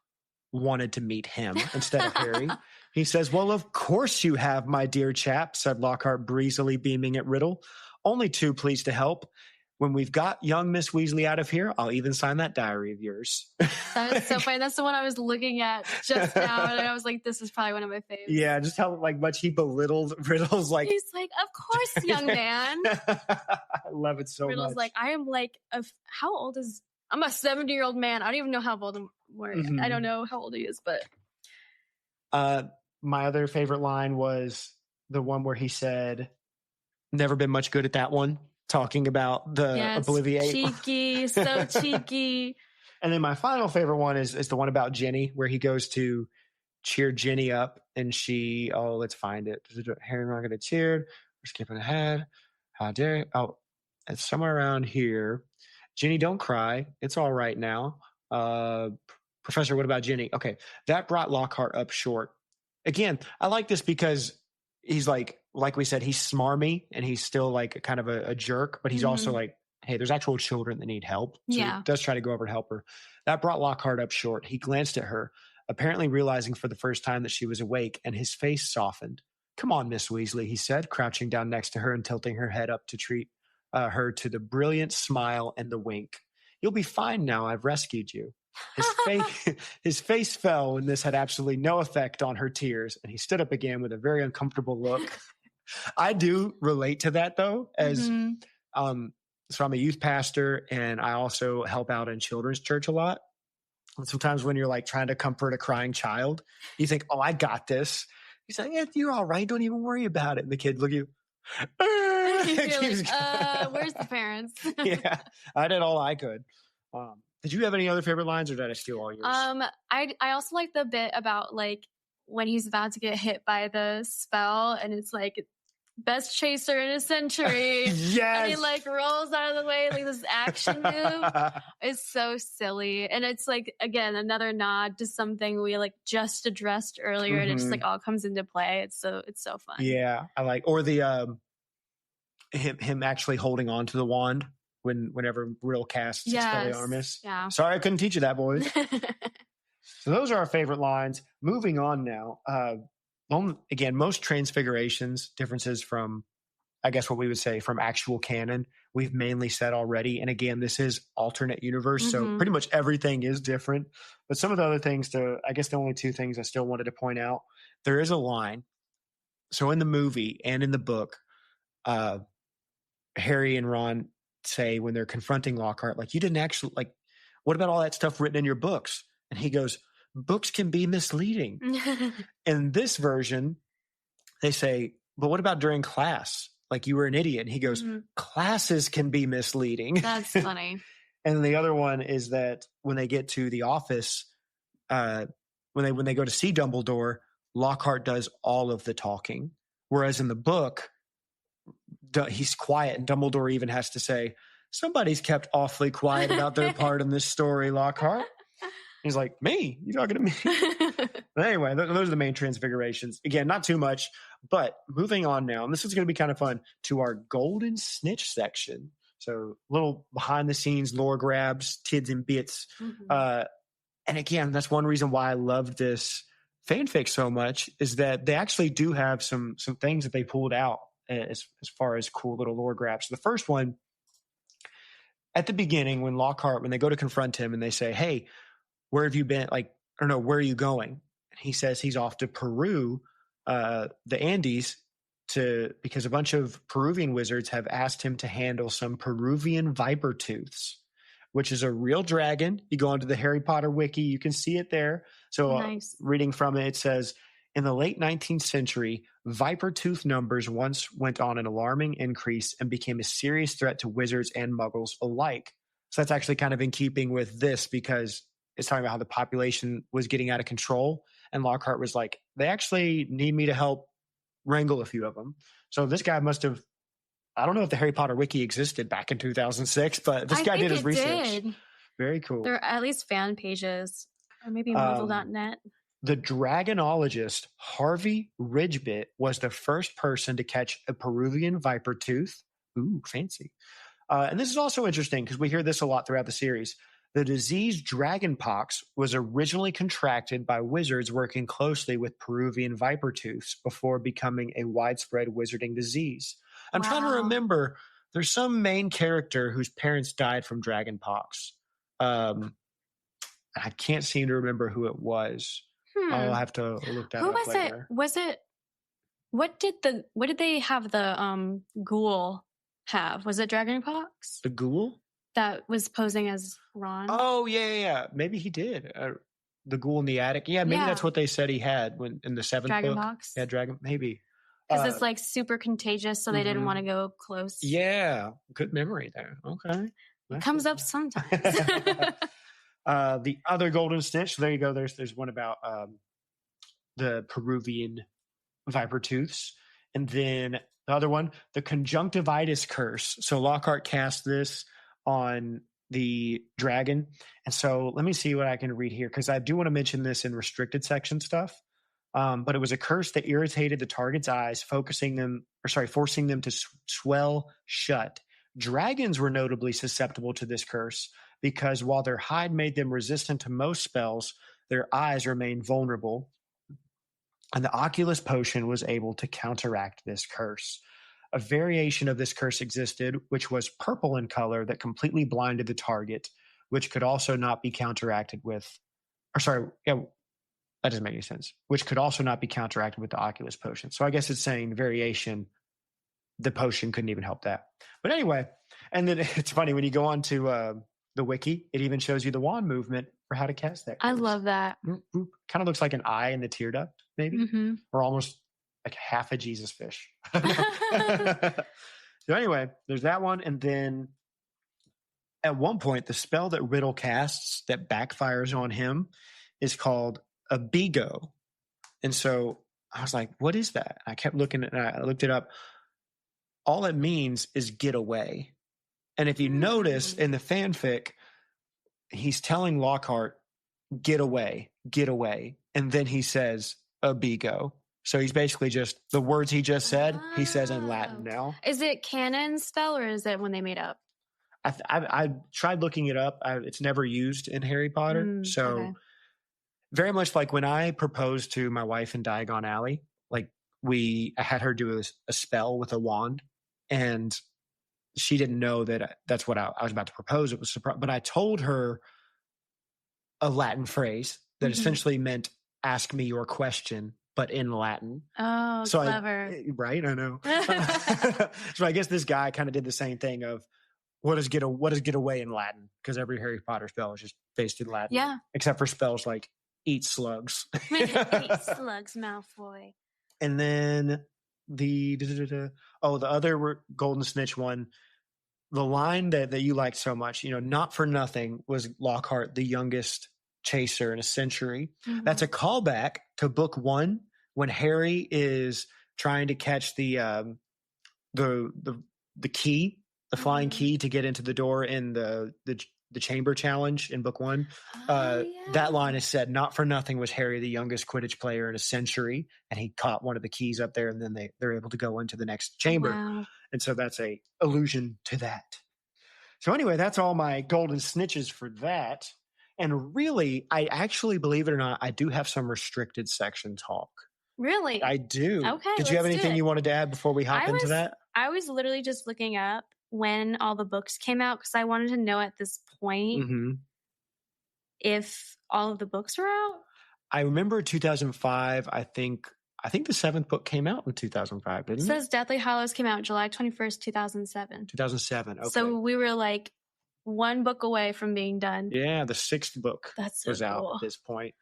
wanted to meet him instead of Harry. He says, well, of course you have, my dear chap, said Lockhart breezily beaming at Riddle. Only too pleased to help. When we've got young Miss Weasley out of here, I'll even sign that diary of yours. That is so funny. That's the one I was looking at just now. And I was like, this is probably one of my favorites. Yeah, just how like much he belittled Riddle's like. He's like, of course, young man. I love it so Riddle's much. like, I am like, how old is, I'm a 70-year-old man. I don't even know how old I'm wearing. I don't know how old he is, but. My other favorite line was the one where he said, never been much good at that one. Talking about the Obliviate. Cheeky, so cheeky. And then my final favorite one is the one about Jenny, where he goes to cheer Jenny up and let's find it. Harry and Ron get cheered. We're skipping ahead. How dare you? Oh, it's somewhere around here. Jenny, don't cry. It's all right now. Professor, what about Jenny? Okay, that brought Lockhart up short. Again, I like this because he's like we said, he's smarmy and he's still like kind of a jerk, but he's also like, hey, there's actual children that need help. So he does try to go over and help her. That brought Lockhart up short. He glanced at her, apparently realizing for the first time that she was awake, and his face softened. Come on, Miss Weasley, he said, crouching down next to her and tilting her head up to treat her to the brilliant smile and the wink. You'll be fine now. I've rescued you. His face fell when this had absolutely no effect on her tears, and he stood up again with a very uncomfortable look. I do relate to that though, as so I'm a youth pastor and I also help out in children's church a lot. And sometimes when you're like trying to comfort a crying child, you think, oh, I got this. He's like, yeah, you're all right. Don't even worry about it. And the kid look at you. Where's the parents? Yeah, I did all I could. Did you have any other favorite lines, or did I steal all yours? I also like the bit about like when he's about to get hit by the spell, and it's like best chaser in a century. Yes. And he like rolls out of the way, like this action move. It's so silly. And it's like, again, another nod to something we like just addressed earlier. And it just like all comes into play. It's so fun. Yeah. I like, or the, him actually holding on to the wand whenever Riddle casts Expelliarmus. Yeah. Sorry, I couldn't teach you that, boys. So those are our favorite lines. Moving on now. Again, most transfigurations, differences from, I guess what we would say from actual canon, we've mainly said already. And again, this is alternate universe. So pretty much everything is different. But some of the other things I guess the only two things I still wanted to point out, there is a line. So in the movie and in the book, Harry and Ron say when they're confronting Lockhart, like, you didn't actually, like, what about all that stuff written in your books? And he goes, books can be misleading. In this version, they say, but what about during class? Like, you were an idiot. And he goes, classes can be misleading. That's funny. And the other one is that when they get to the office, when they go to see Dumbledore, Lockhart does all of the talking. Whereas in the book, he's quiet, and Dumbledore even has to say, somebody's kept awfully quiet about their part in this story, Lockhart. He's like, me? You talking to me? But anyway, those are the main transfigurations. Again, not too much, but moving on now, and this is going to be kind of fun, to our Golden Snitch section. So little behind the scenes lore grabs, tids and bits. And again, that's one reason why I love this fanfic so much, is that they actually do have some things that they pulled out as far as cool little lore grabs. So the first one, at the beginning, when they go to confront him and they say, hey, where have you been? Like, or no, where are you going? And he says he's off to Peru, the Andes, because a bunch of Peruvian wizards have asked him to handle some Peruvian viper tooths, which is a real dragon. You go onto the Harry Potter wiki, you can see it there. So nice. Reading from it, it says, in the late 19th century, viper tooth numbers once went on an alarming increase and became a serious threat to wizards and muggles alike. So that's actually kind of in keeping with this, because it's talking about how the population was getting out of control. And Lockhart was like, they actually need me to help wrangle a few of them. So this guy must have, I don't know if the Harry Potter wiki existed back in 2006, but this guy did his research. Very cool. There are at least fan pages, or maybe Marvel.net. The dragonologist Harvey Ridgebit was the first person to catch a Peruvian viper tooth. Ooh, fancy. And this is also interesting because we hear this a lot throughout the series. The disease dragonpox was originally contracted by wizards working closely with Peruvian viper tooths before becoming a widespread wizarding disease. I'm trying to remember. There's some main character whose parents died from dragonpox. I can't seem to remember who it was. I'll have to look that up later. What did they have the ghoul have? Was it dragonpox? The ghoul? That was posing as Ron. Oh, yeah. Maybe he did. The ghoul in the attic. Yeah, maybe that's what they said he had when in the 7th book. Dragonpox? Yeah, maybe. Because it's like super contagious, so they didn't want to go close. Yeah, good memory there. Okay. It comes up sometimes. The other Golden Snitch, there you go. There's one about the Peruvian viper tooths. And then the other one, the conjunctivitis curse. So Lockhart cast this on the dragon. And so let me see what I can read here, because I do want to mention this in restricted section stuff. But it was a curse that irritated the target's eyes, forcing them to swell shut. Dragons were notably susceptible to this curse because while their hide made them resistant to most spells, their eyes remained vulnerable. And the Oculus potion was able to counteract this curse. A variation of this curse existed, which was purple in color that completely blinded the target, which could also not be counteracted with, that doesn't make any sense, which could also not be counteracted with the Oculus potion. So I guess it's saying the variation, the potion couldn't even help that. But anyway, and then it's funny when you go on to the wiki, it even shows you the wand movement for how to cast that curse. I love that. Kind of looks like an eye in the tear duct, maybe, or almost like half a Jesus fish. So anyway, there's that one. And then at one point, the spell that Riddle casts that backfires on him is called Abigo. And so I was like, what is that? I kept looking and I looked it up. all it means is get away. And if you notice in the fanfic, he's telling Lockhart, get away. And then he says, abigo. So he's basically just, the words he just said, he says in Latin now. Is it canon spell or is it when they made up? I tried looking it up. It's never used in Harry Potter. So very much like when I proposed to my wife in Diagon Alley, like I had her do a spell with a wand, and she didn't know that that's what I was about to propose. It was surprise, but I told her a Latin phrase that essentially meant "ask me your question," but in Latin. Oh, so clever! Right? I know. So I guess this guy kind of did the same thing of what does get away in Latin, because every Harry Potter spell is just based in Latin. Yeah, except for spells like eat slugs. Eat slugs, Malfoy. And then the other Golden Snitch one, the line that you liked so much, not for nothing was Lockhart the youngest chaser in a century. That's a callback to book 1 when Harry is trying to catch the key, the flying key to get into the door in the chamber challenge in book 1. That line is said, not for nothing was Harry the youngest Quidditch player in a century, and he caught one of the keys up there, and then they're able to go into the next chamber. Wow. And so that's a allusion to that. So anyway, that's all my golden snitches for that. And really, I actually, believe it or not, I do have some restricted section talk. Really? I do. Okay. Did you have anything you wanted to add before we hop into that? I was literally just looking up when all the books came out, because I wanted to know at this point if all of the books were out. I remember 2005. I think the 7th book came out in 2005, didn't it? It says Deathly Hallows came out July 21st, 2007. 2007, okay. So we were like one book away from being done. Yeah, the 6th book was out at this point.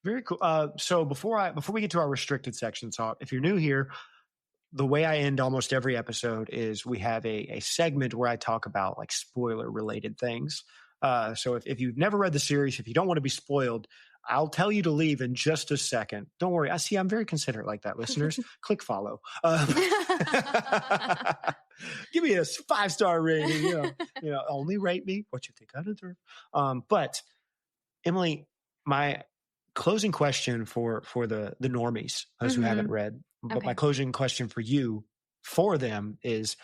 Very cool. So before we get to our restricted section talk, if you're new here, the way I end almost every episode is we have a segment where I talk about like spoiler related things. So if you've never read the series, if you don't want to be spoiled, I'll tell you to leave in just a second. Don't worry. I'm very considerate like that, listeners. Click follow. Give me a 5-star rating. Only rate me what you think I deserve. But Emily, my closing question for the normies, those who haven't read, but my closing question for you for them is,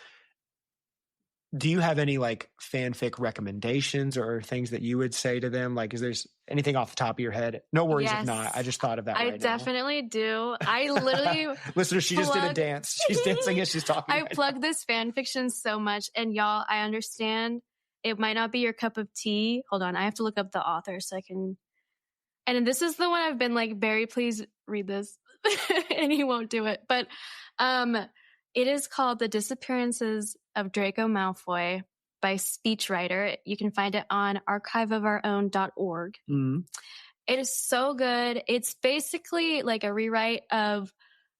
do you have any like fanfic recommendations or things that you would say to them? Like, is there anything off the top of your head? No worries if not. I just thought of that. I definitely do. I literally listeners, she just did a dance. She's dancing as she's talking. I plug this fanfiction so much, and y'all, I understand it might not be your cup of tea. Hold on, I have to look up the author so I can. And this is the one I've been like, Barry, please read this, and he won't do it. But it is called The Disappearances of Draco Malfoy by Speechwriter. You can find it on archiveofourown.org. It is so good. It's basically like a rewrite of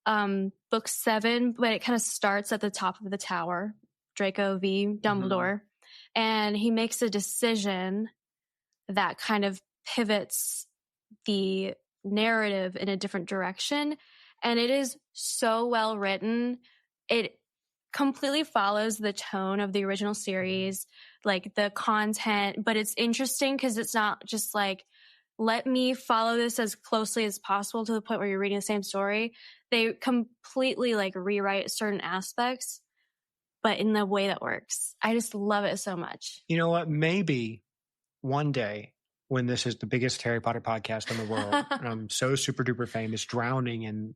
book 7, but it kind of starts at the top of the tower, Draco v. Dumbledore. And he makes a decision that kind of pivots the narrative in a different direction. And it is so well written. It completely follows the tone of the original series, like the content, but it's interesting because it's not just like, let me follow this as closely as possible to the point where you're reading the same story. They completely like rewrite certain aspects, but in the way that works. I just love it so much. You know what? Maybe one day when this is the biggest Harry Potter podcast in the world, and I'm so super duper famous, drowning in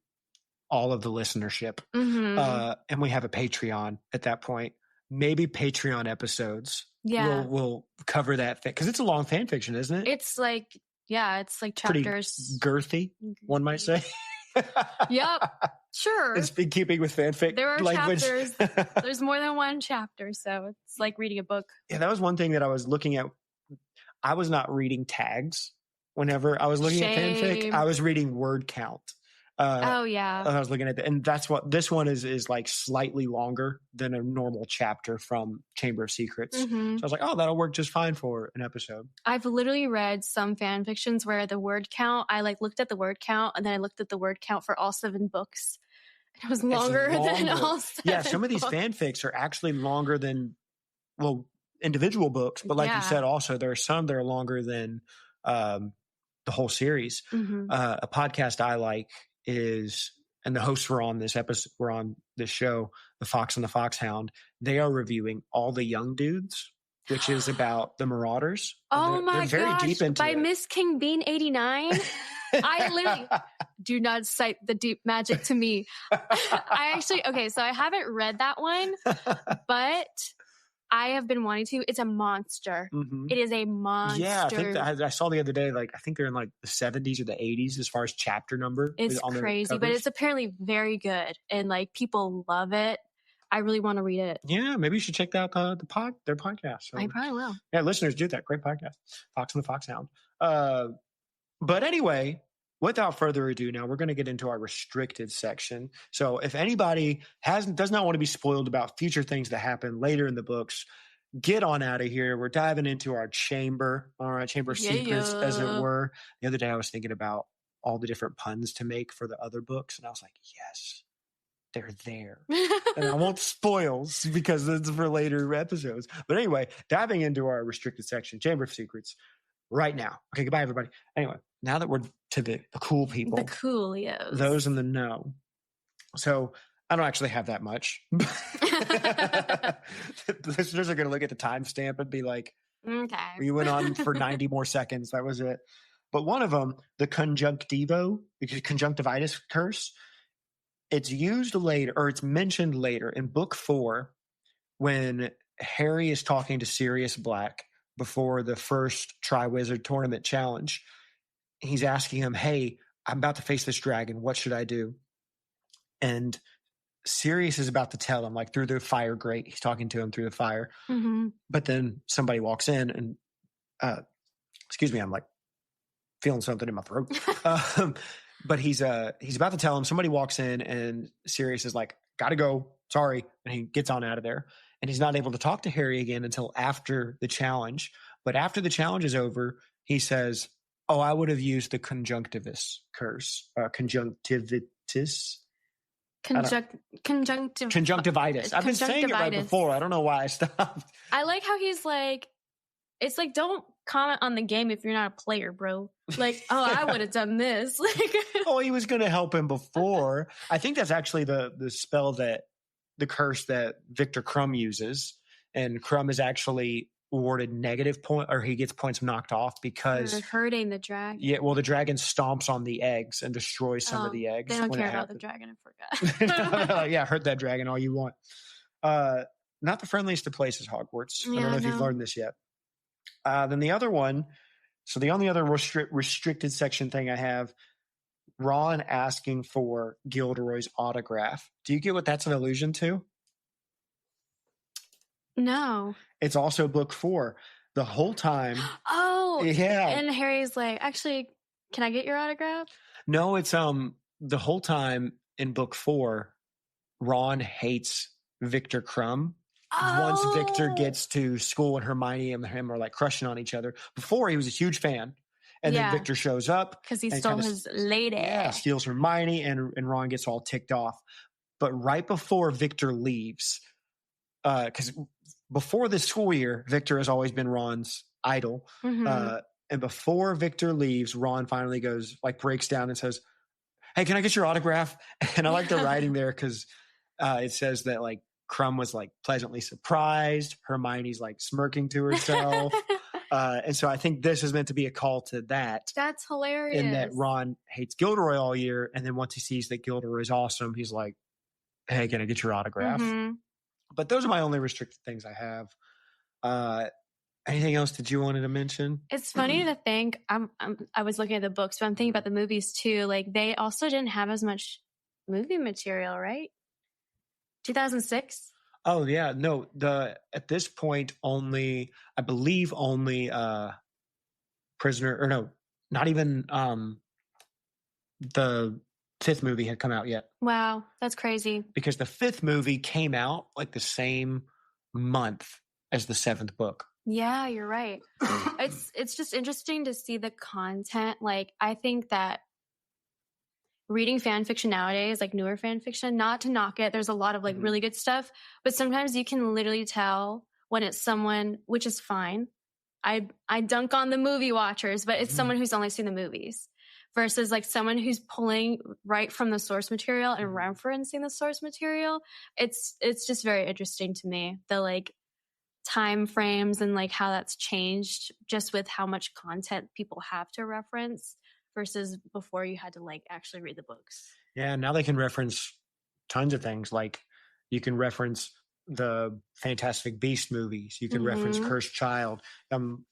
all of the listenership, and we have a Patreon at that point, maybe Patreon episodes will cover that because it's a long fan fiction, isn't it? It's like, it's like chapters. Pretty girthy, one might say. Yep, sure. It's in keeping with fanfic. There are language. Chapters. There's more than one chapter, so it's like reading a book. Yeah, that was one thing that I was looking at. I was not reading tags whenever I was looking at fanfic. I was reading word count. I was looking at that, and that's what this one is like, slightly longer than a normal chapter from Chamber of Secrets. So I was like, oh, that'll work just fine for an episode. I've literally read some fan fictions where the word count, I like looked at the word count and then I looked at the word count for all 7 books. It was longer than all 7 Yeah, some of these books. fanfics are actually longer than, well, individual books. But like you said, also, there are some that are longer than the whole series. Mm-hmm. A podcast I like is, and the hosts were on this episode, were on this show, The Fox and the Foxhound. They are reviewing All the Young Dudes, which is about the Marauders. Oh my they're very gosh! deep into by it. Miss King Bean 89. I literally do not cite the deep magic to me. I actually, okay, so I haven't read that one, but I have been wanting to. It's a monster. Mm-hmm. It is a monster. Yeah, I think that, I saw the other day, like, I think they're in like the 70s or the 80s as far as chapter number. It's on their crazy, but covers. it's apparently very good. And like people love it. I really want to read it. Yeah, maybe you should check out their podcast. So, I probably will. yeah, listeners, do that. Great podcast. Fox and the Foxhound. But anyway, without further ado, now we're going to get into our restricted section. So if anybody does not want to be spoiled about future things that happen later in the books, get on out of here. We're diving into our chamber, all right, chamber of secrets, as it were. The other day I was thinking about all the different puns to make for the other books, and I was like, yes, they're there. And I won't spoil because it's for later episodes. But anyway, diving into our restricted section, chamber of secrets, right now. Okay, goodbye, everybody. Anyway, now that we're to the cool people. The coolios. Those in the know. So I don't actually have that much. The listeners are going to look at the timestamp and be like, okay. We went on for 90 more seconds. That was it. But one of them, the conjunctivitis curse, it's used later, or it's mentioned later in book 4 when Harry is talking to Sirius Black before the first Triwizard Tournament challenge. He's asking him, hey, I'm about to face this dragon. What should I do? And Sirius is about to tell him, like through the fire grate. He's talking to him through the fire. Mm-hmm. But then somebody walks in and, excuse me, I'm like feeling something in my throat. But he's about to tell him, somebody walks in and Sirius is like, gotta go. Sorry. And he gets on out of there. And he's not able to talk to Harry again until after the challenge. But after the challenge is over, he says, oh, I would have used the conjunctivitis curse. Conjunctivitis? Conjunctivitis. I've been saying it right before. I don't know why I stopped. I like how he's like, it's like, don't comment on the game if you're not a player, bro. Like, oh, I would have done this. Oh, he was going to help him before. I think that's actually the spell the curse that Victor Crumb uses. And Crumb is actually awarded negative point, or he gets points knocked off because hurting the dragon. Yeah, well, the dragon stomps on the eggs and destroys some of the eggs. They don't care about the dragon. I forgot. Yeah, hurt that dragon all you want. Not the friendliest of places, Hogwarts. Yeah, I don't know if you've learned this yet. Then the other one. So the only other restricted section thing I have, Ron asking for Gilderoy's autograph. Do you get what that's an allusion to? No. It's also book 4. The whole time. Oh, yeah. And Harry's like, actually, can I get your autograph? No, it's the whole time in book 4, Ron hates Victor Crumb. Once Victor gets to school and Hermione and him are like crushing on each other. Before he was a huge fan. And then Victor shows up. Because he stole his lady. Yeah, steals Hermione and Ron gets all ticked off. But right before Victor leaves, because before this school year, Victor has always been Ron's idol. Mm-hmm. And before Victor leaves, Ron finally goes, like breaks down and says, hey, can I get your autograph? And I like the writing there because it says that like Crumb was like pleasantly surprised. Hermione's like smirking to herself. And so I think this is meant to be a call to that. That's hilarious. In that Ron hates Gilderoy all year. And then once he sees that Gilderoy's awesome, he's like, hey, can I get your autograph? Mm-hmm. But those are my only restricted things I have. Anything else that you wanted to mention? It's funny to think, I was looking at the books, but I'm thinking about the movies too. Like they also didn't have as much movie material, right? 2006? Oh yeah, no. At this point, I believe only Prisoner, or no, not even the 5th movie had come out yet. Wow, that's crazy. Because the 5th movie came out like the same month as the 7th book. Yeah, you're right. It's just interesting to see the content. Like I think that reading fan fiction nowadays, like newer fan fiction, not to knock it. There's a lot of like really good stuff, but sometimes you can literally tell when it's someone, which is fine. I dunk on the movie watchers, but it's someone who's only seen the movies versus like someone who's pulling right from the source material and referencing the source material. It's just very interesting to me, the like time frames and like how that's changed just with how much content people have to reference versus before you had to like actually read the books. Yeah, now they can reference tons of things. Like you can reference the Fantastic Beast movies. You can reference Cursed Child.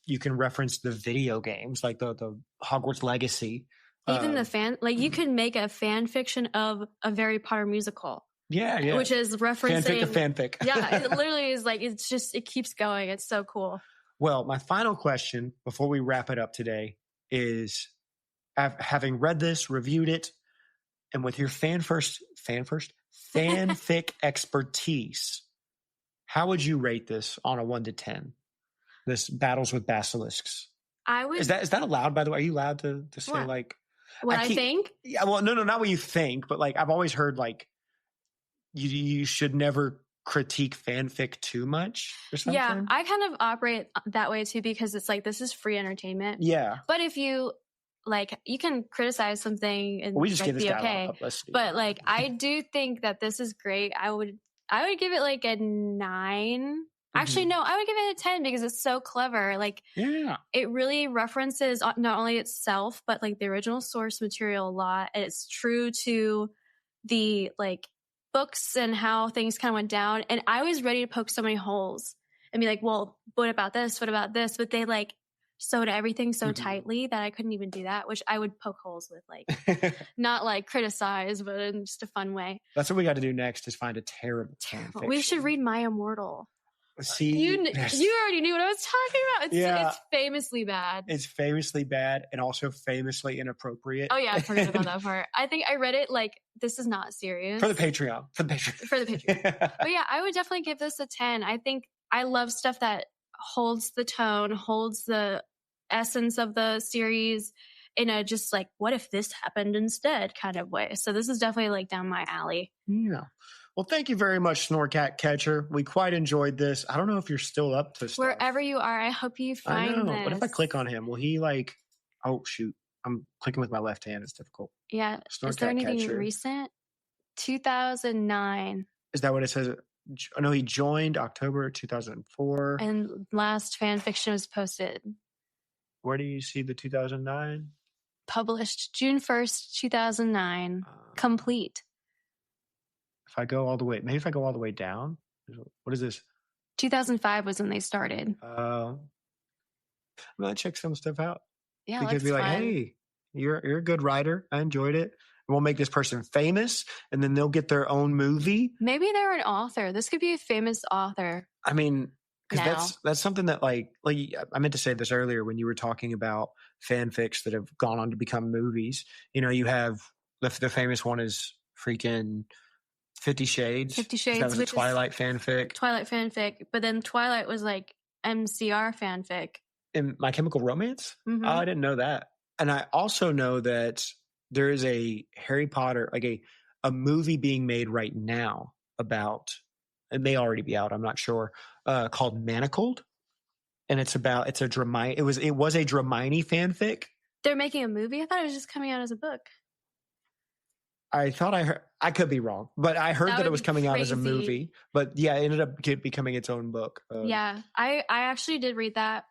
You can reference the video games, like the Hogwarts Legacy. Even the you could make a fan fiction of a Harry Potter musical. Yeah. Which is referencing fanfic. Yeah, it literally is like, it keeps going. It's so cool. Well, my final question before we wrap it up today is, having read this, reviewed it, and with your fanfic expertise, how would you rate this on a 1 to 10? This Battles with Basilisks. I would. Is that allowed, by the way? Are you allowed to say what? Like what I think? Yeah, well, no, not what you think, but like I've always heard like you should never critique fanfic too much or something. Yeah, I kind of operate that way too because it's like this is free entertainment. Yeah. But if you like, you can criticize something and we just like, give this be guy okay. a publicity. But like, I do think that this is great. I would give it like a 9. Actually, no, I would give it a 10 because it's so clever. Like, yeah, it really references not only itself, but like the original source material a lot. It's true to the like books and how things kind of went down. And I was ready to poke so many holes and be like, well, what about this? What about this? But they like sewed everything so tightly that I couldn't even do that, which I would poke holes with, like, not like criticize, but in just a fun way. That's what we got to do next is find a terrible fanfiction. We should read My Immortal. See, you already knew what I was talking about. It's famously bad. It's famously bad and also famously inappropriate. Oh yeah, I forgot about that part. I think I read it like, this is not serious. For the Patreon. For the Patreon. But yeah, I would definitely give this a 10. I think I love stuff that holds the tone, holds the essence of the series in a just like, what if this happened instead kind of way. So this is definitely like down my alley. Yeah. Well, thank you very much, Snorcat Catcher. We quite enjoyed this. I don't know if you're still up to stuff. Wherever you are, I hope you find this. What if I click on him? Will he like, oh, shoot. I'm clicking with my left hand. It's difficult. Yeah. Snorcat Is there anything Catcher. recent? 2009. Is that what it says? I know he joined October 2004. And last fan fiction was posted. Where do you see the 2009? Published June 1st, 2009. Complete. If I go all the way, maybe if I go all the way down, what is this? 2005 was when they started. I'm gonna check some stuff out. Yeah, because be like, hey, you're a good writer. I enjoyed it. We'll make this person famous, and then they'll get their own movie. Maybe they're an author. This could be a famous author. I mean, because that's something that like I meant to say this earlier when you were talking about fanfics that have gone on to become movies. You know, you have the famous one is freaking 50 Shades. 50 Shades. That was a Twilight fanfic. Twilight fanfic. But then Twilight was like MCR fanfic. In My Chemical Romance? Mm-hmm. Oh, I didn't know that. And I also know that there is a Harry Potter, like a movie being made right now about, it may already be out, I'm not sure, called Manacled. And it was a Dramini fanfic. They're making a movie? I thought it was just coming out as a book. I thought I could be wrong, but I heard that it was coming out as a movie. But yeah, it ended up becoming its own book. Yeah, I actually did read that.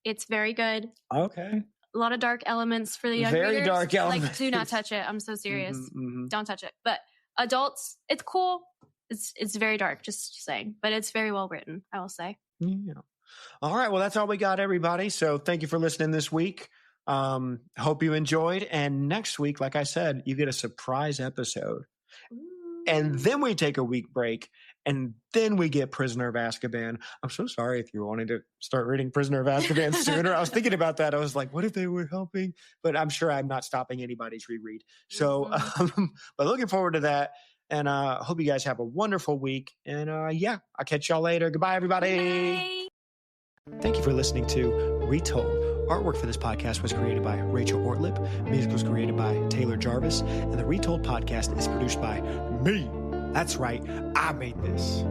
It's very good. Okay. A lot of dark elements for the young Very readers. dark elements. Like, do not touch it. I'm so serious. Mm-hmm. Don't touch it. But adults, it's cool. It's very dark, just saying. But it's very well written, I will say. Yeah. All right. Well, that's all we got, everybody. So thank you for listening this week. Hope you enjoyed. And next week, like I said, you get a surprise episode. Ooh. And then we take a week break. And then we get Prisoner of Azkaban. I'm so sorry if you wanted to start reading Prisoner of Azkaban sooner. I was thinking about that. I was like, what if they were helping? But I'm sure I'm not stopping anybody's reread. So, but looking forward to that. And hope you guys have a wonderful week. And yeah, I'll catch y'all later. Goodbye, everybody. Bye. Thank you for listening to Retold, Artwork for this podcast was created by Rachel Ortlip. Music was created by Taylor Jarvis. And the Retold podcast is produced by me. That's right, I made this.